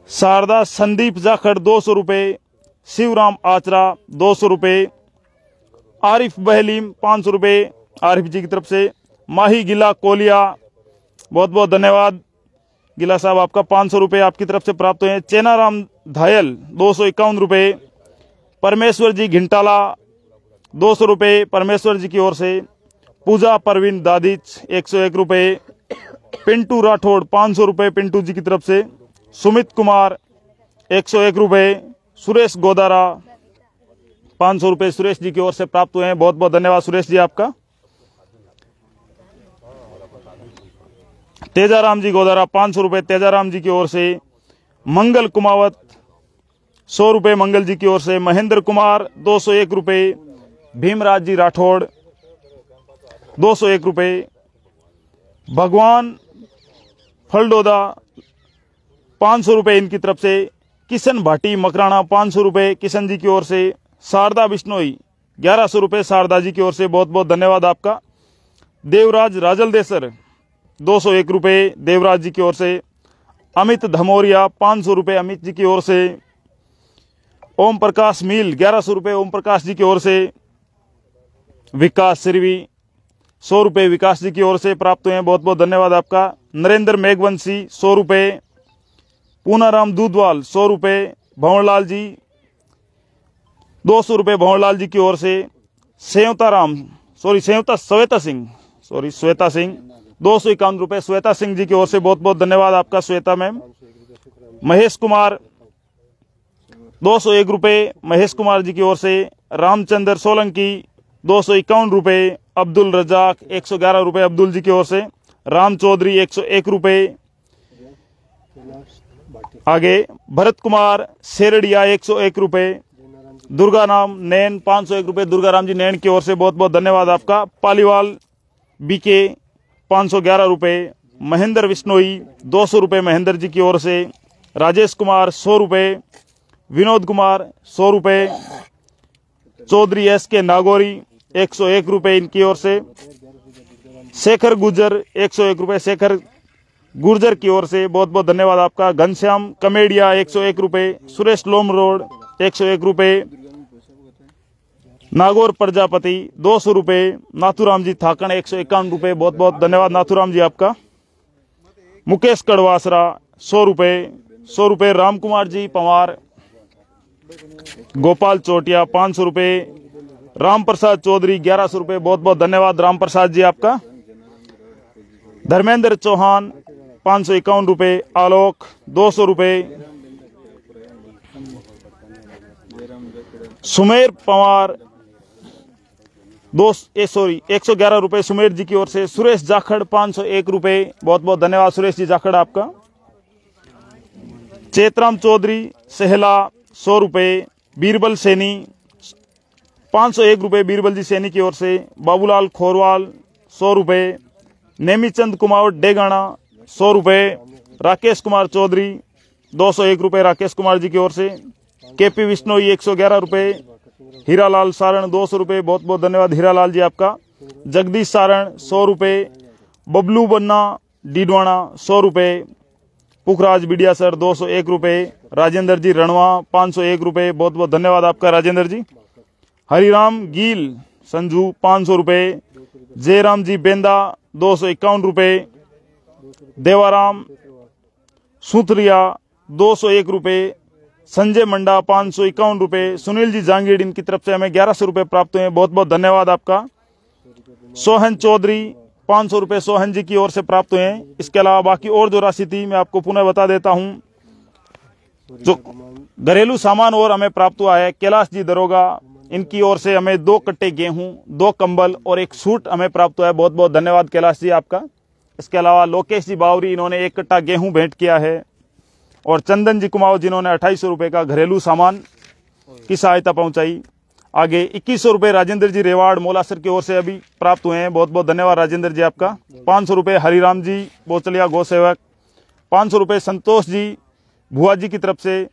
शारदा संदीप जाखड़ 200 रुपए। शिवराम आचरा 200 रुपये, आरिफ बहलीम 500 रुपये आरिफ जी की तरफ से, माही गिला कोलिया बहुत बहुत धन्यवाद गिला साहब, आपका 500 रुपये आपकी तरफ से प्राप्त हुए हैं। चेनाराम धायल 251 रुपये, परमेश्वर जी घिंटाला 200 रुपये परमेश्वर जी की ओर से, पूजा परवीन दादिच 101 रुपये, पिंटू राठौड़ 500 रुपये पिंटू जी की तरफ से, सुमित कुमार 101 रुपये, सुरेश गोदारा 500 रुपये सुरेश जी की ओर से प्राप्त हुए हैं। बहुत बहुत धन्यवाद सुरेश जी आपका। तेजाराम जी गोदारा 500 रुपये तेजाराम जी की ओर से, मंगल कुमावत 100 रुपये मंगल जी की ओर से, महेंद्र कुमार 201 रुपये, भीमराज जी राठौड़ 201 रुपये, भगवान फलडोदा 500 रुपये इनकी तरफ से, किशन भाटी मकराना 500 रुपये किशन जी की ओर से, शारदा बिश्नोई 1100 रुपये शारदा जी की ओर से, बहुत बहुत धन्यवाद आपका। देवराज राजलदेसर 201 रुपये देवराज जी की ओर से, अमित धमोरिया 500 रुपये अमित जी की ओर से, ओम प्रकाश मील 1100 रुपये ओम प्रकाश जी की ओर से, विकास सिरवी 100 रुपये विकास जी की ओर से प्राप्त हुए हैं। बहुत बहुत धन्यवाद आपका। नरेंद्र मेघवंशी 100 रुपये, पूनाराम दूधवाल 100 रुपये, भंवरलाल जी 200 रुपये भंवरलाल जी की ओर से, श्वेता सिंह 251 रुपये श्वेता सिंह जी की ओर से, बहुत बहुत धन्यवाद आपका श्वेता मैम। महेश कुमार 201 रुपये महेश कुमार जी की ओर से, रामचंद्र सोलंकी 251 रुपये, अब्दुल रजाक 111 रुपये अब्दुल जी की ओर से, राम चौधरी 101 रुपये। आगे भरत कुमार शेरडिया 101 रुपये, दुर्गा नाम नैन 501 रुपये दुर्गा राम जी नैन की ओर से, बहुत बहुत धन्यवाद आपका। पालीवाल बीके 511 रुपये, महेंद्र विश्नोई 200 रुपये महेंद्र जी की ओर से, राजेश कुमार 100 रुपये, विनोद कुमार 100 रुपये, चौधरी SK नागौरी 101 रुपये इनकी ओर से, शेखर गुर्जर 101 रुपये शेखर गुर्जर की ओर से, बहुत बहुत धन्यवाद आपका। घनश्याम कमेडिया 101 रुपये, सुरेश लोम रोड 101 रुपये, नागौर प्रजापति 200 रुपये, नाथुराम जी थाकण 151 रुपये, बहुत बहुत धन्यवाद नाथुराम जी आपका। मुकेश कड़वासरा 100 रुपये, राम कुमार जी पवार, गोपाल चोटिया 500 रुपये, राम प्रसाद चौधरी 1100 रुपये, बहुत बहुत धन्यवाद राम प्रसाद जी आपका। धर्मेंद्र चौहान 551 रुपये, आलोक 200 रुपये, सुमेर पवार 111 रुपये सुमेर जी की ओर से, सुरेश जाखड़ 501 रुपये, बहुत बहुत धन्यवाद सुरेश जी जाखड़ आपका। चेतराम चौधरी सहला 100 रुपये, बीरबल सैनी 501 रुपये बीरबल जी सैनी की ओर से, बाबूलाल खोरवाल 100 रुपये, नेमीचंद कुमावत डेगाना 100 रुपये, राकेश कुमार चौधरी 201 रुपये राकेश कुमार जी की ओर से, KP विश्नोई 111 रुपये, हीरालाल सारण 200 रुपये, बहुत बहुत धन्यवाद हीरालाल जी आपका। जगदीश सारण 100 रुपये, बबलू बन्ना डीडवाना 100 रुपये, पुखराज बिडिया सर 201 रुपये, राजेंद्र जी रणवा 501 रुपये, बहुत बहुत धन्यवाद आपका राजेंद्र जी। हरिराम गील संजू 500 रुपये, जयराम जी बेंदा 251 रुपये, देवाराम सुथरिया 201 रुपये, संजय मंडा 551 रुपये, सुनील जी जांगीड़ इनकी तरफ से हमें 1100 रुपये प्राप्त हुए, बहुत बहुत धन्यवाद आपका। सोहन चौधरी 500 रुपये सोहन जी की ओर से प्राप्त हुए। इसके अलावा बाकी और जो राशि थी मैं आपको पुनः बता देता हूं। जो घरेलू सामान और हमें प्राप्त हुआ है, कैलाश जी दरोगा इनकी ओर से हमें 2 कट्टे गेहूं, 2 कंबल और 1 सूट हमें प्राप्त हुआ है, बहुत बहुत धन्यवाद कैलाश जी आपका। इसके अलावा लोकेश जी बावरी इन्होंने 1 कट्टा गेहूं भेंट किया है, और चंदन जी कुमाऊं जिन्होंने 2800 रुपये का घरेलू सामान की सहायता पहुंचाई। आगे 2100 रुपये राजेंद्र जी रेवाड़ मोलासर की ओर से अभी प्राप्त हुए हैं, बहुत बहुत धन्यवाद राजेंद्र जी आपका। 500 रुपये हरिराम जी बोचलिया गौ सेवक, 500 रुपये संतोष जी भुआ जी की तरफ से,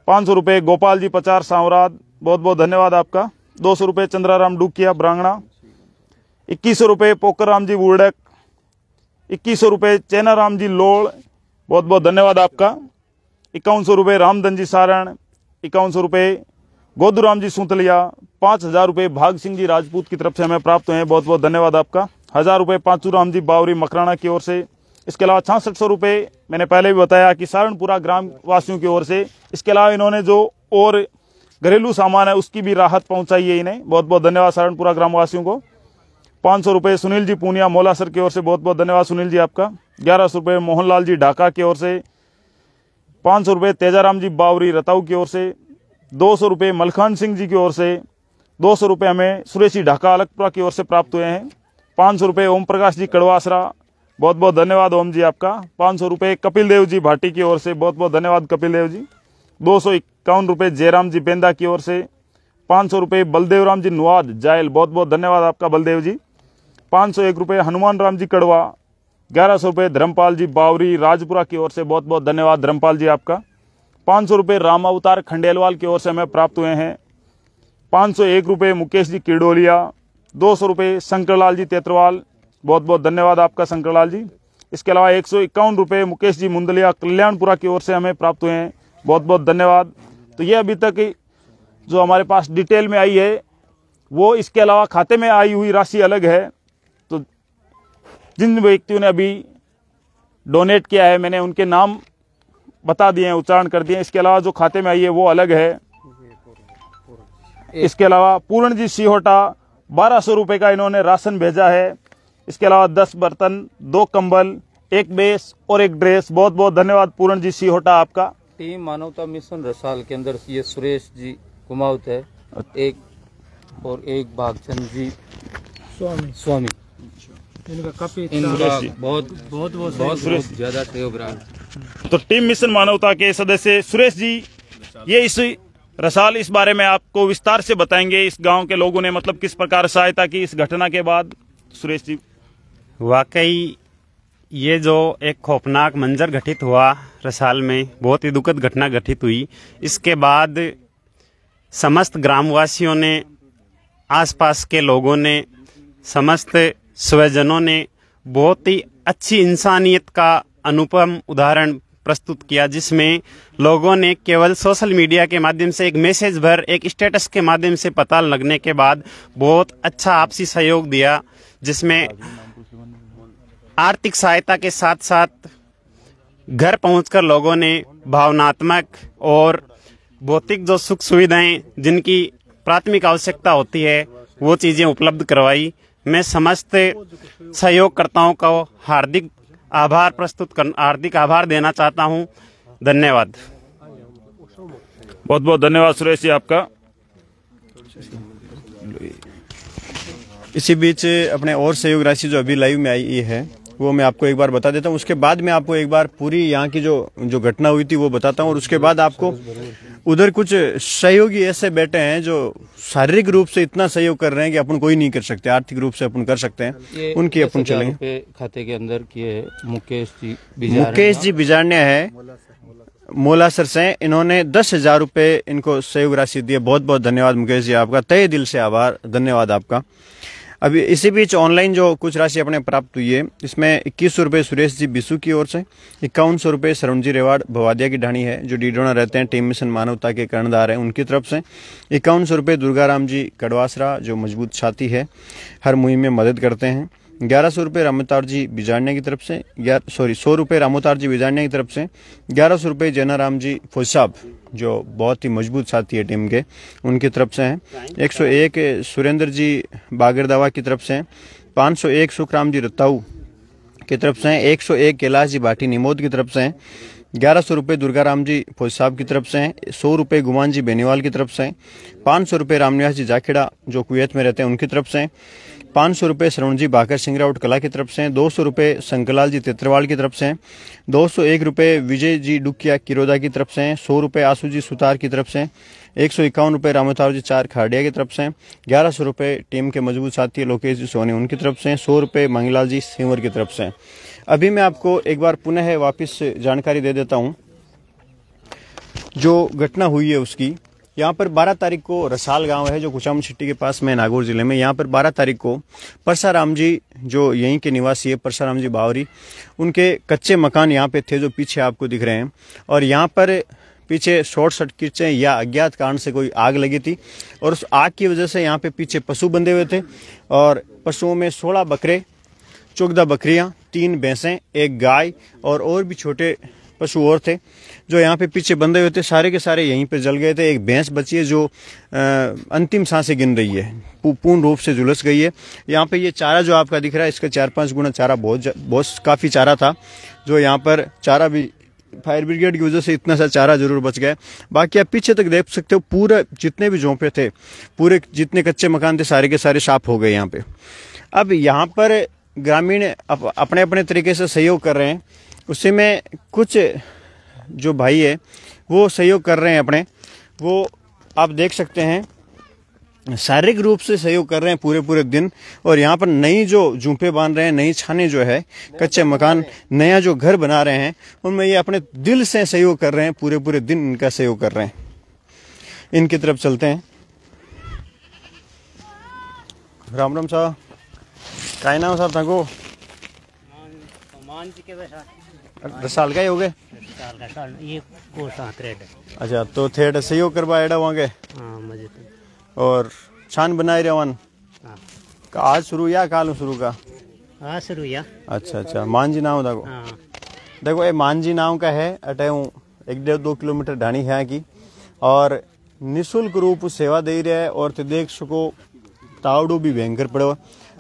500 रुपये गोपाल जी पचार सांवराद, बहुत बहुत धन्यवाद आपका। 200 रुपये चंद्राराम डुकिया ब्रांगणा, 2100 रुपये पोकर राम जी बुर्डक, 2100 रुपये चैनाराम जी लोड़, बहुत बहुत धन्यवाद आपका। 5100 रुपये रामधन जी सारण, 5100 रुपये गोदूराम जी सूतलिया 5,000 रुपये भाग सिंह जी राजपूत की तरफ से हमें प्राप्त हुए हैं, बहुत बहुत धन्यवाद आपका। 1,000 रुपये पांचूराम जी बावरी मकराना की ओर से। इसके अलावा 6600 रुपये मैंने पहले भी बताया कि सारणपुरा ग्राम वासियों की ओर से। इसके अलावा इन्होंने जो और घरेलू सामान है उसकी भी राहत पहुंचाई है इन्हें, बहुत बहुत धन्यवाद सारणपुरा ग्राम वासियों को। 500 रुपये सुनील जी पूनिया मोलासर की ओर से, बहुत बहुत धन्यवाद सुनील जी आपका। 1100 रुपये मोहनलाल जी ढाका की ओर से। 500 रुपये तेजाराम जी बावरी रताऊ की ओर से। 200 रुपये मलखान सिंह जी की ओर से। 200 रुपये हमें सुरेश जी ढाका अलगपुरा की ओर से प्राप्त हुए हैं। 500 रुपये ओम प्रकाश जी कड़वासरा, बहुत बहुत धन्यवाद ओम जी आपका। 500 रुपये कपिल देव जी भाटी की ओर से, बहुत बहुत धन्यवाद कपिल देव जी। 251 रुपये जयराम जी बेंदा की ओर से। 500 रुपये बलदेव राम जी नुआद जायल, बहुत बहुत धन्यवाद आपका बलदेव जी। 501 रुपये हनुमान राम जी कड़वा। 1100 रुपये धर्मपाल जी बावरी राजपुरा की ओर से, बहुत बहुत धन्यवाद धर्मपाल जी आपका। 500 रुपये राम अवतार खंडेलवाल की ओर से हमें प्राप्त हुए हैं। 501 रुपये मुकेश जी किडोलिया। 200 रुपये शंकरलाल जी तेतरवाल, बहुत बहुत धन्यवाद आपका शंकरलाल जी। इसके अलावा 151 रुपये मुकेश जी मुंदलिया कल्याणपुरा की ओर से हमें प्राप्त हुए हैं, बहुत बहुत धन्यवाद। तो ये अभी तक जो हमारे पास डिटेल में आई है वो, इसके अलावा खाते में आई हुई राशि अलग है। तो जिन व्यक्तियों ने अभी डोनेट किया है मैंने उनके नाम बता दिए हैं, उच्चारण कर दिए। इसके अलावा जो खाते में आई है वो अलग है। इसके अलावा पूर्ण जी सिहोटा 1200 रुपये का इन्होंने राशन भेजा है। इसके अलावा 10 बर्तन, 2 कंबल, 1 बेस और 1 ड्रेस, बहुत बहुत धन्यवाद पूर्ण जी सिहोटा आपका। टीम मानवता मिशन रसाल के अंदर ये सुरेश जी कुमावत है, एक भागचंद जी स्वामी इनका काफी बहुत ज्यादा सहयोग रहा। तो टीम मिशन मानवता के सदस्य सुरेश जी ये इस रसाल इस बारे में आपको विस्तार से बताएंगे। इस गांव के लोगों ने मतलब किस प्रकार सहायता की इस घटना के बाद। सुरेश जी, वाकई ये जो एक खौफनाक मंजर घटित हुआ रसाल में, बहुत ही दुखद घटना घटित हुई। इसके बाद समस्त ग्रामवासियों ने, आसपास के लोगों ने, समस्त स्वजनों ने बहुत ही अच्छी इंसानियत का अनुपम उदाहरण प्रस्तुत किया, जिसमें लोगों ने केवल सोशल मीडिया के माध्यम से एक मैसेज भर, एक स्टेटस के माध्यम से पता लगने के बाद बहुत अच्छा आपसी सहयोग दिया, जिसमें आर्थिक सहायता के साथ साथ घर पहुंचकर लोगों ने भावनात्मक और भौतिक जो सुख सुविधाएं जिनकी प्राथमिक आवश्यकता होती है वो चीजें उपलब्ध करवाई। मैं समस्त सहयोगकर्ताओं को हार्दिक आभार देना चाहता हूं। धन्यवाद। बहुत बहुत धन्यवाद सुरेश जी आपका। इसी बीच अपने और सहयोग राशि जो अभी लाइव में आई है वो मैं आपको एक बार बता देता हूँ। उसके बाद मैं आपको एक बार पूरी यहाँ की जो घटना हुई थी वो बताता हूँ, और उसके बाद आपको उधर कुछ सहयोगी ऐसे बैठे हैं जो शारीरिक रूप से इतना सहयोग कर रहे हैं कि अपन कोई नहीं कर सकते, आर्थिक रूप से अपन कर सकते हैं, उनकी अपन चलेंगे। खाते के अंदर किए मुकेश जी बिजारनिया है मोलासर से, इन्होंने 10,000 रुपये इनको सहयोग राशि दी है। बहुत बहुत धन्यवाद मुकेश जी आपका, तहे दिल से आभार, धन्यवाद आपका। अभी इसी बीच ऑनलाइन जो कुछ राशि अपने प्राप्त हुई है, इसमें 2100 रुपये सुरेश जी बिसू की ओर से, 5100 रुपये सरवण जी रेवाड़ भवादिया की ढाणी है जो डीडोना रहते हैं, टीम मिशन मानवता के कर्णधार हैं, उनकी तरफ से 5100 रुपये दुर्गाराम जी कड़वासरा जो मजबूत छाती है, हर मुहिम में मदद करते हैं। 1100 रुपये रामोतार जी बिजारनिया की तरफ से, 100 रुपये रामोतार जी बिजारनिया की तरफ से, 1100 रुपये जैनाराम जी फौज साहब जो बहुत ही मजबूत साथी है टीम के, उनकी तरफ से हैं। 101 सुरेंद्र जी बागरदावा की तरफ से हैं। 501 सुखराम जी रताऊ की तरफ से हैं। 101 कैलाश जी भाटी निमोद की तरफ से हैं। 1100 रुपये दुर्गाराम जी फौज साहब की तरफ से हैं। 100 रुपये गुमान जी बेनीवाल की तरफ से हैं। 500 रुपये रामनिवास जी जाखेड़ा जो कुवैत में रहते हैं उनकी तरफ से हैं। 500 रुपये श्रवण जी बाकर सिंगराउट कला की तरफ से हैं। 200 रुपये शंकरलाल जी तेतरवाल की तरफ से हैं। 201 रुपये विजय जी डुकिया किरोदा की तरफ से हैं। 100 रुपये आसू जी सुतार की तरफ से हैं। 151 रुपये रामोतार जी चार खाड़िया की तरफ से हैं। 1100 रुपये टीम के मजबूत साथी लोकेश जी सोनी उनकी तरफ से हैं। 100 रुपये मंगलाल जी सिंवर की तरफ से हैं। अभी मैं आपको एक बार पुनः वापस जानकारी दे देता हूँ जो घटना हुई है उसकी। यहाँ पर 12 तारीख को रसाल गांव है जो कुचामन सिटी के पास में नागौर जिले में। यहाँ पर 12 तारीख को परसाराम जी जो यहीं के निवासी है, परसाराम जी बावरी, उनके कच्चे मकान यहाँ पे थे जो पीछे आपको दिख रहे हैं। और यहाँ पर पीछे शॉर्ट सर्किट से या अज्ञात कारण से कोई आग लगी थी और उस आग की वजह से यहाँ पे पीछे पशु बंधे हुए थे और पशुओं में 16 बकरे, 14 बकरियाँ, 3 भैंसें, 1 गाय और भी छोटे पशु और थे जो यहाँ पे पीछे बंधे हुए थे। सारे के सारे यहीं पे जल गए थे। एक भैंस बची है जो अंतिम सांसें गिन रही है, पूर्ण रूप से झुलस गई है। यहाँ पे ये चारा जो आपका दिख रहा है इसका 4-5 गुना चारा बहुत काफ़ी चारा था जो यहाँ पर चारा भी फायर ब्रिगेड की वजह से इतना सा चारा जरूर बच गया। बाकी आप पीछे तक देख सकते हो पूरा जितने भी झोंपड़े थे, पूरे जितने कच्चे मकान थे सारे के सारे साफ हो गए यहाँ पे। अब यहाँ पर ग्रामीण अपने अपने तरीके से सहयोग कर रहे हैं। उससे में कुछ जो भाई है वो सहयोग कर रहे हैं अपने, वो आप देख सकते हैं शारीरिक रूप से सहयोग कर रहे हैं पूरे दिन। और यहाँ पर नई जो झूंपे बांध रहे हैं, नई छाने जो है, कच्चे मकान, नया जो घर बना रहे हैं, उनमें ये अपने दिल से सहयोग कर रहे हैं, पूरे दिन इनका सहयोग कर रहे हैं। इनकी तरफ चलते हैं। राम राम साहब, क्या नाम साहब थाको? 10 साल का ही हो गए? अच्छा, तो थेट सहयोग करवा एडा वहाँ के और छान बनाए रहे वन आज शुरू या काल शुरू का? आज शुरू या। अच्छा, मानजी नाम देखो। देखो ये मानजी नाम का है, अटे 1-2 किलोमीटर ढाणी है की और निःशुल्क रूप सेवा दे रहा है। और तो देख सको तावड़ो भी भयंकर पड़ो,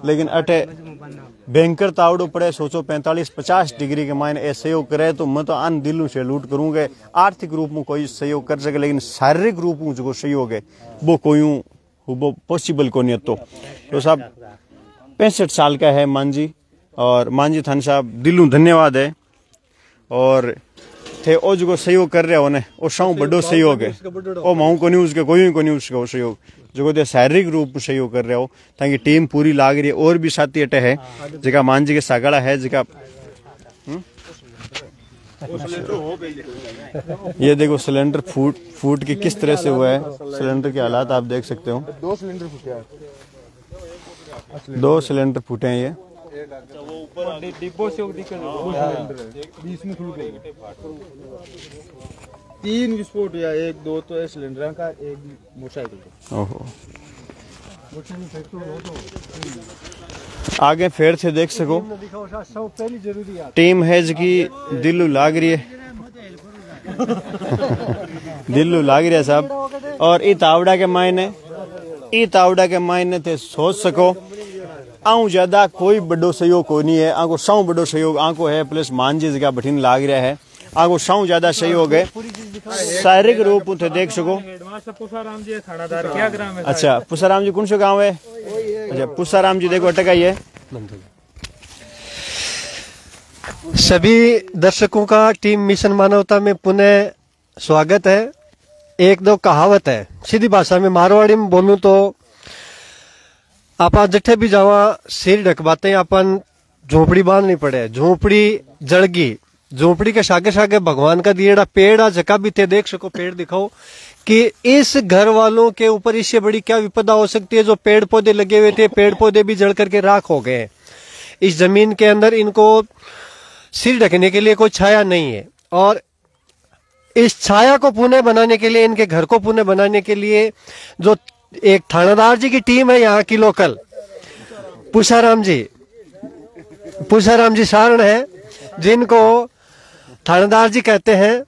लेकिन अटे भयंकर तावड़ो पड़े। सोचो 45-50 डिग्री के मायने ए सहयोग करे तो मैं तो आन दिलों से लूट करूंगा। आर्थिक रूप में कोई सहयोग कर सके, लेकिन शारीरिक रूप में जो सहयोग है वो कोई वो पॉसिबल को नहीं। तो साहब 65 साल का है मांझी, और मांझी थान साहब दिलों धन्यवाद है। और थे ओ जो सहयोग कर रहे हो ने ओ साउ बड़ो सहयोग है, ओ माऊ को नहीं उसके कोई को नहीं उसका सहयोग जो दे शारीरिक रूप में सहयोग कर रहे हो। ताकि टीम पूरी लाग रही है। और भी साथी अटे है जगह मांझी के सागड़ा है जगह ये देखो सिलेंडर फूट के किस तरह से हुआ है। सिलेंडर के हालात आप देख सकते हो। 2 सिलेंडर फूटे हैं, 2 सिलेंडर फूटे हैं। ये डिब्बों से बीच में 3 विस्फोट हुआ, 1-2 तो सिलेंडर का, 1 मोटरसाइकिल। ओहो, आगे फेर से देख सको टीम है जिसकी दिल्लू लाग रही है दिल्लू लाग रही है साहब। और ई तावड़ा के मायने थे सोच सको आऊं ज्यादा कोई बड़ो सहयोग को नहीं है। आंको साउ बड़ो सहयोग आंको है, प्लस मांझी जगह बठीन लाग रहा है। आगो साउ ज्यादा सहयोग है शारीरिक रूप से देख सको। अच्छा, पुसाराम जी कौन सा गाँव है? अच्छा, पुसाराम जी देखो अटका ही है। सभी दर्शकों का टीम मिशन मानवता में पुनः स्वागत है। 1-2 कहावत है, सीधी भाषा में मारवाड़ी में बोलूं तो आप जिथे भी जावा सिर ढकवाते अपन झोपड़ी बांधनी पड़े। झोपड़ी जड़गी, झोपड़ी के सागे सागे भगवान का दिएड़ा पेड़ आ जगह भी थे देख सको। पेड़ दिखाओ कि इस घर वालों के ऊपर इससे बड़ी क्या विपदा हो सकती है। जो पेड़ पौधे लगे हुए थे, पेड़ पौधे भी जड़ करके राख हो गए। इस जमीन के अंदर इनको सिर ढकने के लिए कोई छाया नहीं है। और इस छाया को पुनः बनाने के लिए, इनके घर को पुनः बनाने के लिए जो एक थानेदार जी की टीम है यहाँ की लोकल, पुषाराम जी सारण है, जिनको थानेदार जी कहते हैं।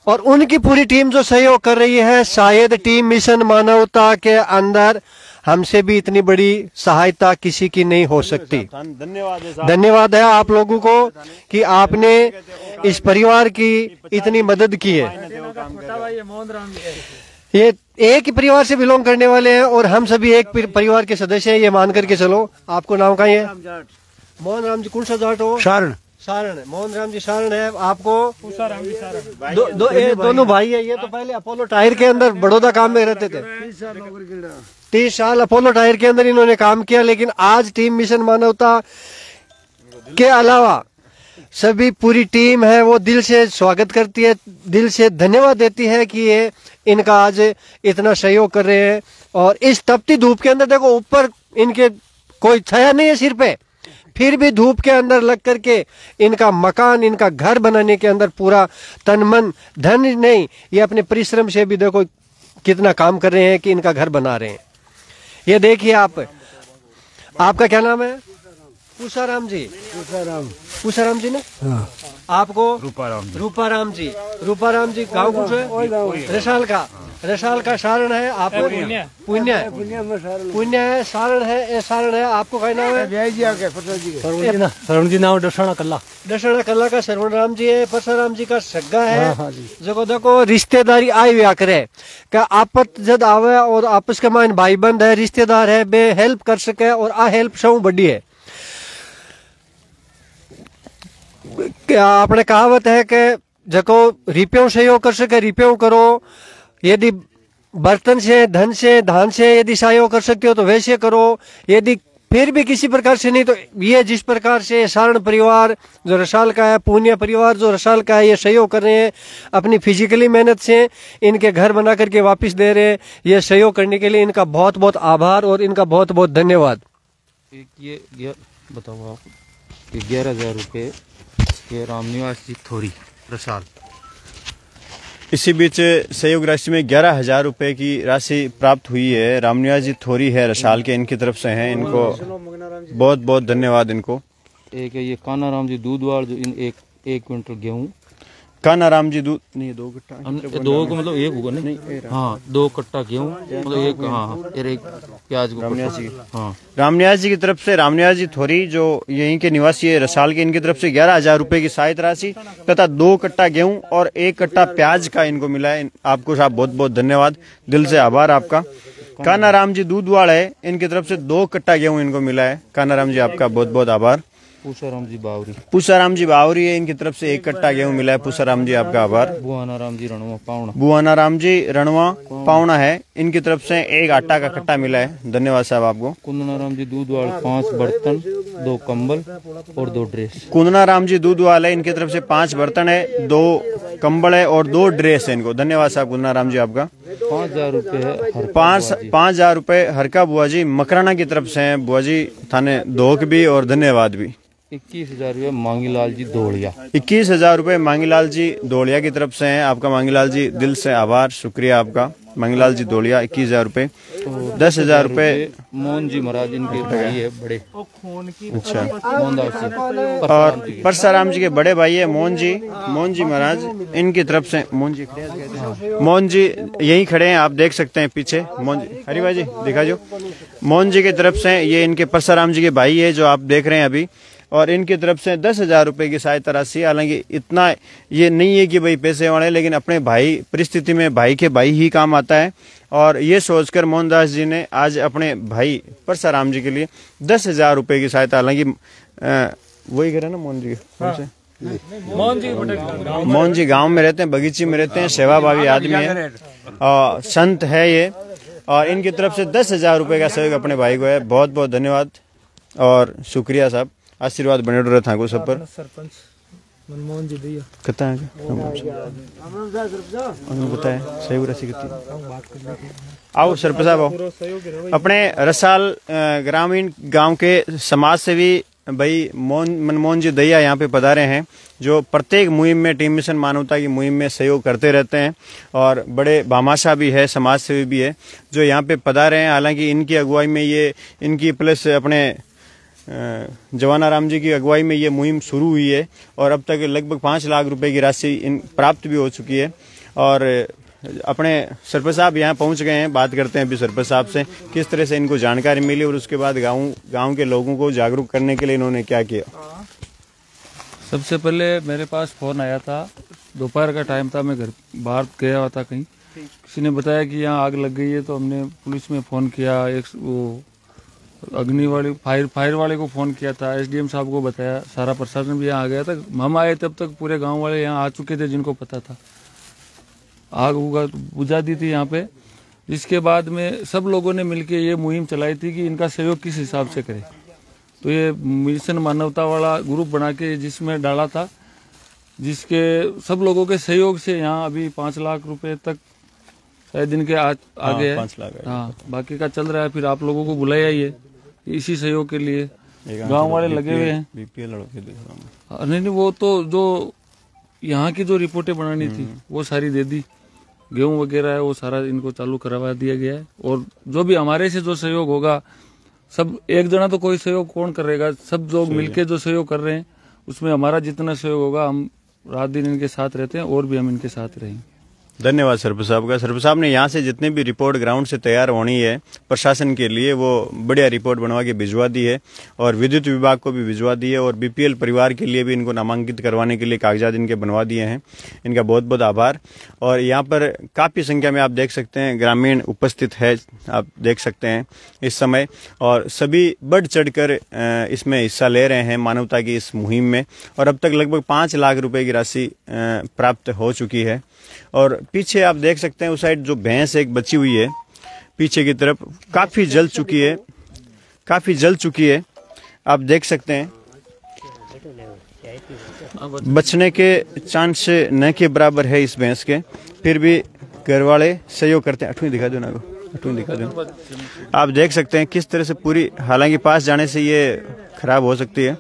और उनकी पूरी टीम जो सहयोग कर रही है, शायद टीम मिशन मानवता के अंदर हमसे भी इतनी बड़ी सहायता किसी की नहीं हो सकती। धन्यवाद है आप लोगों को कि आपने इस परिवार की इतनी मदद की है। ये एक ही परिवार से बिलोंग करने वाले हैं और हम सभी एक परिवार के सदस्य हैं, ये मान करके चलो। आपको नाम का है? मोहन राम जी। कौन सा जाट हो? सारण है। मोहन राम जी सारण है। आपको? दोनों भाई है। ये तो पहले अपोलो टायर के अंदर बड़ौदा काम में रहते थे। 30 साल अपोलो टायर के अंदर इन्होंने काम किया। लेकिन आज टीम मिशन मानवता के अलावा सभी पूरी टीम है वो दिल से स्वागत करती है, दिल से धन्यवाद देती है कि ये इनका आज इतना सहयोग कर रहे हैं। और इस तपती धूप के अंदर देखो ऊपर इनके कोई छाया नहीं है सिर पे, फिर भी धूप के अंदर लग करके इनका मकान, इनका घर बनाने के अंदर पूरा तन मन धन नहीं, ये अपने परिश्रम से भी देखो कितना काम कर रहे हैं कि इनका घर बना रहे हैं। ये देखिए आपका क्या नाम है? पूसाराम जी। पूसाराम जी ने आपको रूपाराम जी गाँव कौन है? रसाल का सारण है। आप पुण्य है, सारण है। आपको क्या नाम है? सरवण जी नाम डसाना कल्ला का सरवण राम जी है। परसराम जी का सग्गा है। जो देखो रिश्तेदारी आई हुआ करे क्या आपत जद आवे और आपस के मान भाई बंद है, रिश्तेदार है, बे हेल्प कर सके और आ हेल्प सब बड़ी है। आपने कहावत है कि जको रिप्यो सहयोग कर सके रिप्यो करो। यदि बर्तन से, धन से, धान से यदि सहयोग कर सकते हो तो वैसे करो। यदि फिर भी किसी प्रकार से नहीं तो ये जिस प्रकार से सारण परिवार जो रसाल का है, पुण्य परिवार जो रसाल का है, ये सहयोग कर रहे हैं अपनी फिजिकली मेहनत से, इनके घर बना करके वापस दे रहे हैं। ये सहयोग करने के लिए इनका बहुत बहुत आभार और इनका बहुत बहुत धन्यवाद। ये बताओ आप, 11,000 रुपये ये रामनिवास जी थोरी रसाल। इसी बीच सहयोग राशि में 11,000 रुपए की राशि प्राप्त हुई है। रामनिवास जी थोरी है रसाल के, इनकी तरफ से हैं। इनको बहुत बहुत धन्यवाद इनको। एक है ये कानाराम जी दूधवाड़, जो इन एक क्विंटल गेहूँ। कानाराम जी दूध नहीं, 2 कट्टा, 2 को मतलब एक होगा नहीं, हाँ 2 कट्टा गेहूँ मतलब एक, हाँ एक प्याज को रामनिवास जी। हाँ रामनिवास जी की तरफ से, रामनिवास जी थोरी जो यहीं के निवासी है रसाल के, इनकी तरफ से 11,000 रुपए की सहायता राशि तथा 2 कट्टा गेहूं और 1 कट्टा प्याज का इनको मिला है। आपको साहब बहुत बहुत धन्यवाद, दिल से आभार आपका। कानाराम जी दूधवाड़ है, इनकी तरफ से 2 कट्टा गेहूं इनको मिला है। कानाराम जी आपका बहुत बहुत आभार। पूसाराम जी बावरी है, इनकी तरफ से 1 कट्टा गेहूं मिला है। पूसाराम जी आपका आभार। बुआनाराम जी रणवा पावना है, इनकी तरफ से 1 आटा का कट्टा मिला है। धन्यवाद साहब आपको। कुंदनाराम जी दूधवाल 5 बर्तन, 2 कंबल और 2 ड्रेस। कुंदनाराम जी दूधवाल है, इनकी तरफ से 5 बर्तन है, 2 कंबल है और 2 ड्रेस है इनको। धन्यवाद साहब कुंदनाराम जी आपका। 5,000 रुपये 5,000 रुपये हरका बुआ जी मकराना की तरफ से है। बुआ जी थाने धोख भी और धन्यवाद भी। 21,000 रुपये मांगीलाल जी दौड़िया। 21,000 रुपये मांगीलाल जी दौड़िया की तरफ से हैं। आपका मांगीलाल जी दिल से आभार, शुक्रिया आपका मांगीलाल जी दौड़िया। 21,000 रुपये। 10,000 रुपये मोहन जी महाराज इनके भाई है बड़े। अच्छा, और परसाराम जी के बड़े भाई है मोहन जी महाराज, इनकी तरफ से। मोहन जी यहीं खड़े हैं, आप देख सकते हैं पीछे। मोहन जी, हरी भाई जी दिखा जो। मोहन जी की तरफ से ये इनके परसाराम जी के भाई है जो आप देख रहे हैं अभी, और इनकी तरफ से 10,000 रुपए की सहायता राशि। हालांकि इतना ये नहीं है कि भाई पैसे वाले, लेकिन अपने भाई परिस्थिति में भाई के भाई ही काम आता है। और ये सोचकर मोहनदास जी ने आज अपने भाई परसाराम जी के लिए 10,000 रुपए की सहायता, हालांकि वही करे ना मोहन जी, मोहन जी गांव में रहते हैं, बगीचे में रहते हैं, सेवाभावी आदमी है और संत है ये। और इनकी तरफ से 10,000 रुपए का सहयोग अपने भाई को है। बहुत बहुत धन्यवाद और शुक्रिया साहब, आशीर्वाद बने रहे था सब पर। सरपंच मनमोहन जी दैया कितना है बताए सहयोग राशि कितनी? आओ सरपंच साहब आओ। अपने रसाल ग्रामीण गांव के समाज सेवी भाई मनमोहन जी दैया यहाँ पे पधारे हैं, जो प्रत्येक मुहिम में, टीम मिशन मानवता की मुहिम में सहयोग करते रहते हैं और बड़े भामाशाह भी है, समाज सेवी भी है, जो यहाँ पे पधारे हैं। हालांकि इनकी अगुवाई में ये, इनकी प्लस अपने जवानाराम जी की अगुवाई में ये मुहिम शुरू हुई है और अब तक लगभग 5 लाख रुपए की राशि प्राप्त भी हो चुकी है। और अपने सरपंच साहब यहाँ पहुँच गए हैं, बात करते हैं अभी सरपंच साहब से किस तरह से इनको जानकारी मिली और उसके बाद गांव के लोगों को जागरूक करने के लिए इन्होंने क्या किया। सबसे पहले मेरे पास फोन आया था, दोपहर का टाइम था, मैं घर बाहर गया हुआ था कहीं, किसी ने बताया कि यहाँ आग लग गई है। तो हमने पुलिस में फ़ोन किया, एक वो अग्नि वाले फायर वाले को फ़ोन किया था, एसडीएम साहब को बताया, सारा प्रशासन भी यहाँ आ गया था। हम आए तब तक पूरे गांव वाले यहाँ आ चुके थे जिनको पता था। आग बुझा दी थी यहाँ पे। इसके बाद में सब लोगों ने मिलकर ये मुहिम चलाई थी कि इनका सहयोग किस हिसाब से करें। तो ये मिशन मानवता वाला ग्रुप बना के जिसमें डाला था, जिसके सब लोगों के सहयोग से यहाँ अभी 5 लाख रुपए तक शायद इनके आगे है। 5 लाख। हाँ, बाकी का चल रहा है। फिर आप लोगों को बुलाया ही है इसी सहयोग के लिए। गांव वाले लगे हुए हैं। बीपीएल नहीं, वो तो जो यहाँ की जो रिपोर्टें बनानी थी वो सारी दे दी, गेहूं वगैरह है वो सारा इनको चालू करवा दिया गया है। और जो भी हमारे से जो सहयोग होगा, सब एक जना तो कोई सहयोग कौन करेगा, सब लोग मिलके जो सहयोग कर रहे हैं उसमें हमारा जितना सहयोग होगा, हम रात दिन इनके साथ रहते हैं और भी हम इनके साथ रहेंगे। धन्यवाद सरपंच साहब का। सरपंच साहब ने यहाँ से जितने भी रिपोर्ट ग्राउंड से तैयार होनी है प्रशासन के लिए, वो बढ़िया रिपोर्ट बनवा के भिजवा दी है और विद्युत विभाग को भी भिजवा दी है और बीपीएल परिवार के लिए भी इनको नामांकित करवाने के लिए कागजात इनके बनवा दिए हैं। इनका बहुत बहुत आभार। और यहाँ पर काफ़ी संख्या में आप देख सकते हैं ग्रामीण उपस्थित है, आप देख सकते हैं इस समय, और सभी बढ़ चढ़कर इसमें हिस्सा ले रहे हैं मानवता की इस मुहिम में। और अब तक लगभग 5 लाख रुपए की राशि प्राप्त हो चुकी है। और पीछे आप देख सकते हैं उस साइड जो भैंस एक बची हुई है पीछे की तरफ, काफी जल चुकी है, काफी जल चुकी है। आप देख सकते हैं बचने के चांस न के बराबर है इस भैंस के, फिर भी घर वाले सहयोग करते हैं। 8वीं दिखा दो ना, 8वीं दिखा दो। आप देख सकते हैं किस तरह से पूरी, हालांकि पास जाने से ये खराब हो सकती है।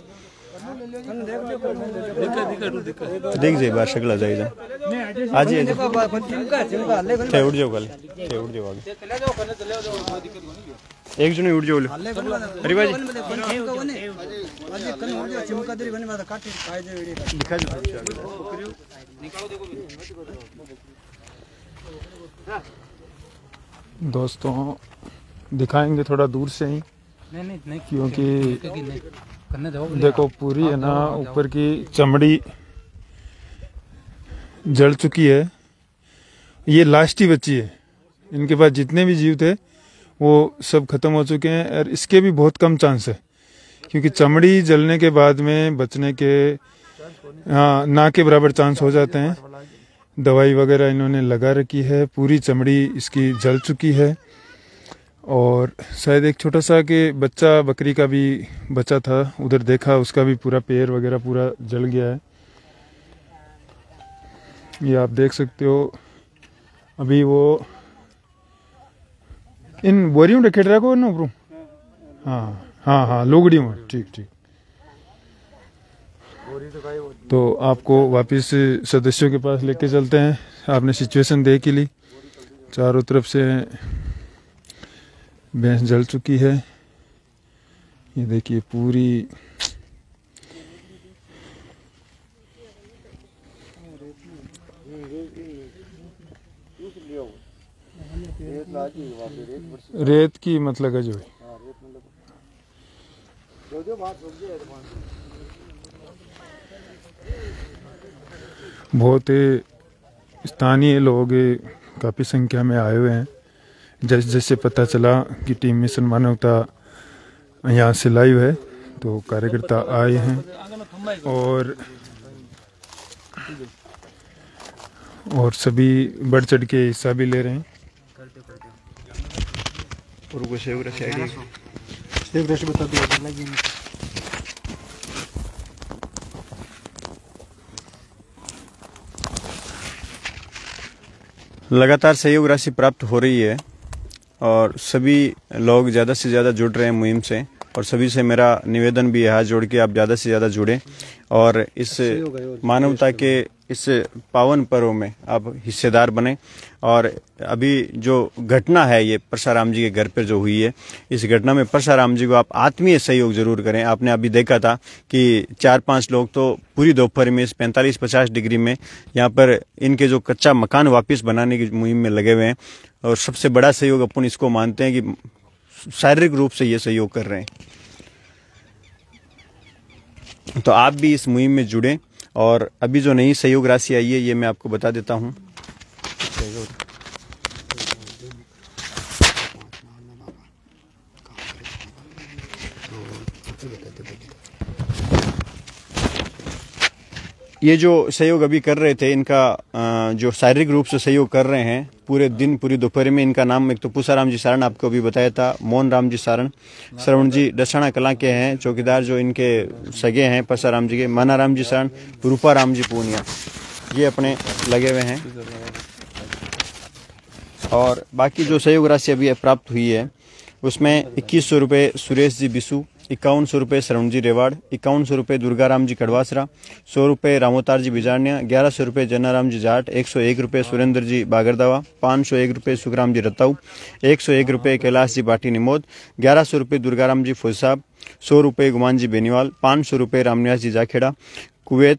देख जाइए बाहर शक्ल जाइए आज ही उठ जाओ कल उठ जाओ एक जने उठ जाओ। अरे भाई दोस्तों दिखाएंगे थोड़ा दूर से ही, क्योंकि देखो पूरी है ना ऊपर की चमड़ी जल चुकी है। ये लास्ट ही बची है, इनके पास जितने भी जीव थे वो सब खत्म हो चुके हैं। और इसके भी बहुत कम चांस है, क्योंकि चमड़ी जलने के बाद में बचने के ना के बराबर चांस हो जाते हैं। दवाई वगैरह इन्होंने लगा रखी है, पूरी चमड़ी इसकी जल चुकी है। और शायद एक छोटा सा कि बच्चा बकरी का भी बचा था, उधर देखा, उसका भी पूरा पैर वगैरह पूरा जल गया है। ये आप देख सकते हो। अभी वो इन बोरियों में खेड़ रहा को ना ऊपर। हाँ लोगड़ी में, ठीक। तो आपको वापस सदस्यों के पास लेके चलते हैं। आपने सिचुएशन देख ही ली, चारों तरफ से भैंस जल चुकी है। ये देखिए पूरी रेत की मतलब है जो है। बहुत स्थानीय लोग काफ़ी संख्या में आए हुए हैं। जैसे पता चला कि टीम मिशन मानवता यहाँ से लाइव है, तो कार्यकर्ता आए हैं और सभी बढ़ चढ़ के हिस्सा भी ले रहे हैं। और वो बता दो। लगातार सहयोग राशि प्राप्त हो रही है और सभी लोग ज़्यादा से ज़्यादा जुड़ रहे हैं मुहिम से। और सभी से मेरा निवेदन भी है, हाथ जोड़ के आप ज़्यादा से ज़्यादा जुड़ें और इस मानवता के इस पावन पर्व में आप हिस्सेदार बने। और अभी जो घटना है ये परसाराम जी के घर पर जो हुई है, इस घटना में परसाराम जी को आप आत्मीय सहयोग जरूर करें। आपने अभी देखा था कि 4-5 लोग तो पूरी दोपहर में इस 45-50 डिग्री में यहाँ पर इनके जो कच्चा मकान वापस बनाने की मुहिम में लगे हुए हैं। और सबसे बड़ा सहयोग अपन इसको मानते हैं कि शारीरिक रूप से ये सहयोग कर रहे हैं। तो आप भी इस मुहिम में जुड़ें। और अभी जो नई सहयोग राशि आई है ये मैं आपको बता देता हूँ। ये जो सहयोग अभी कर रहे थे, इनका जो शारीरिक रूप से सहयोग कर रहे हैं पूरे दिन पूरी दोपहर में, इनका नाम एक तो पूसाराम जी सारण आपको अभी बताया था, मोहन राम जी सारण, श्रवण जी डसाना कला के हैं चौकीदार जो इनके सगे हैं परसाराम जी के, मानाराम जी सारण, रूपा राम जी पूनिया, ये अपने लगे हुए हैं। और बाकी जो सहयोग राशि अभी प्राप्त हुई है उसमें 2100 रुपये सुरेश जी बिसू, 5100 रुपये श्रवणजी रेवाड़, 5100 रुपये दुर्गाराम जी कड़वासरा, 100 रुपये रामोतार जी बिजारनिया, 1100 रुपये जनाराम जी जाट, 101 रुपये सुरेंद्र जी बागरदावा, 501 रुपये सुखराम जी रताऊ, 101 रुपये कैलाश जी बाटी निमोद, 1100 रुपये दुर्गाराम जी फौज साहब, 100 रुपये गुमान जी बेनीवाल, 500 रुपये रामनिवास जी जाखेड़ा कुवैत,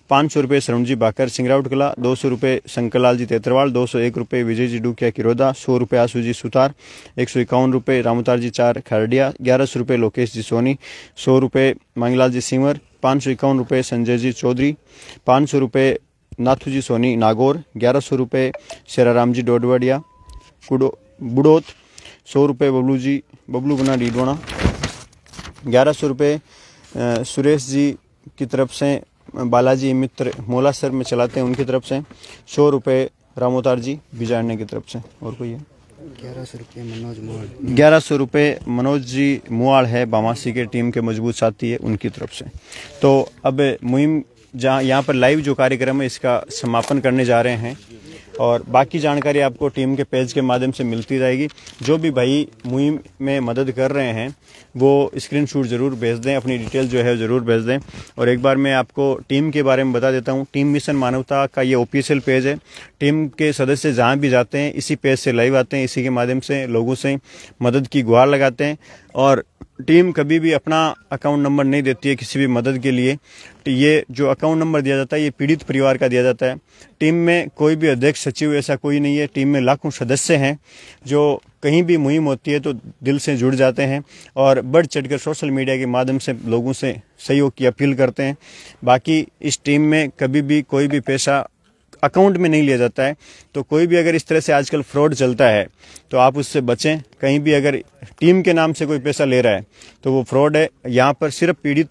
500 रुपये श्रवणजी बाकर सिंगराउट कला, 200 रुपये शंकरलाल जी तेतरवाल, 201 रुपये विजय जी डूकिया किरोदा, 100 रुपये आसू जी सुतार, 151 रुपये रामोतार जी चार खरडिया, 1100 रुपये लोकेश जी सोनी, 100 रुपये मंगलाल जी सिंवर, 551 रुपये संजय जी चौधरी, 500 रुपये नाथू जी सोनी नागौर, 1100 रुपये शेराराम जी डोडवाडिया बुड़ोत, 100 रुपये बबलू बना डीडोना, 1100 रुपये सुरेश जी की तरफ से बालाजी मित्र मोलासर में चलाते हैं उनकी तरफ से, 100 रुपये रामोतार जी बिजारने की तरफ से। और कोई है 1100 रुपये मनोज मुआल, 1100 रुपये मनोज जी मुआल है बामासी के टीम के मजबूत साथी है उनकी तरफ से। तो अब मुहिम जहाँ यहाँ पर लाइव जो कार्यक्रम है इसका समापन करने जा रहे हैं और बाकी जानकारी आपको टीम के पेज के माध्यम से मिलती रहेगी। जो भी भाई मुहिम में मदद कर रहे हैं वो स्क्रीनशॉट जरूर भेज दें, अपनी डिटेल जो है ज़रूर भेज दें। और एक बार मैं आपको टीम के बारे में बता देता हूँ। टीम मिशन मानवता का ये ऑफिशियल पेज है। टीम के सदस्य जहाँ भी जाते हैं इसी पेज से लाइव आते हैं, इसी के माध्यम से लोगों से मदद की गुहार लगाते हैं। और टीम कभी भी अपना अकाउंट नंबर नहीं देती है किसी भी मदद के लिए। ये जो अकाउंट नंबर दिया जाता है ये पीड़ित परिवार का दिया जाता है। टीम में कोई भी अध्यक्ष सचिव ऐसा कोई नहीं है। टीम में लाखों सदस्य हैं जो कहीं भी मुहिम होती है तो दिल से जुड़ जाते हैं और बढ़ चढ़कर सोशल मीडिया के माध्यम से लोगों से सहयोग की अपील करते हैं। बाकी इस टीम में कभी भी कोई भी पैसा अकाउंट में नहीं लिया जाता है। तो कोई भी अगर इस तरह से आजकल फ्रॉड चलता है तो आप उससे बचें। कहीं भी अगर टीम के नाम से कोई पैसा ले रहा है तो वो फ्रॉड है। यहाँ पर सिर्फ पीड़ित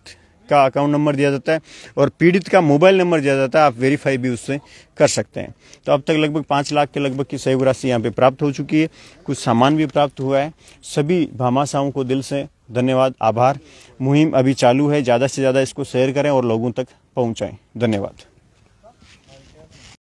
का अकाउंट नंबर दिया जाता है और पीड़ित का मोबाइल नंबर दिया जाता है। आप वेरीफाई भी उससे कर सकते हैं। तो अब तक लगभग 5 लाख के लगभग की सहयोग राशि यहाँ पे प्राप्त हो चुकी है। कुछ सामान भी प्राप्त हुआ है। सभी भामाशाहों को दिल से धन्यवाद, आभार। मुहिम अभी चालू है। ज़्यादा से ज़्यादा इसको शेयर करें और लोगों तक पहुँचाएं। धन्यवाद।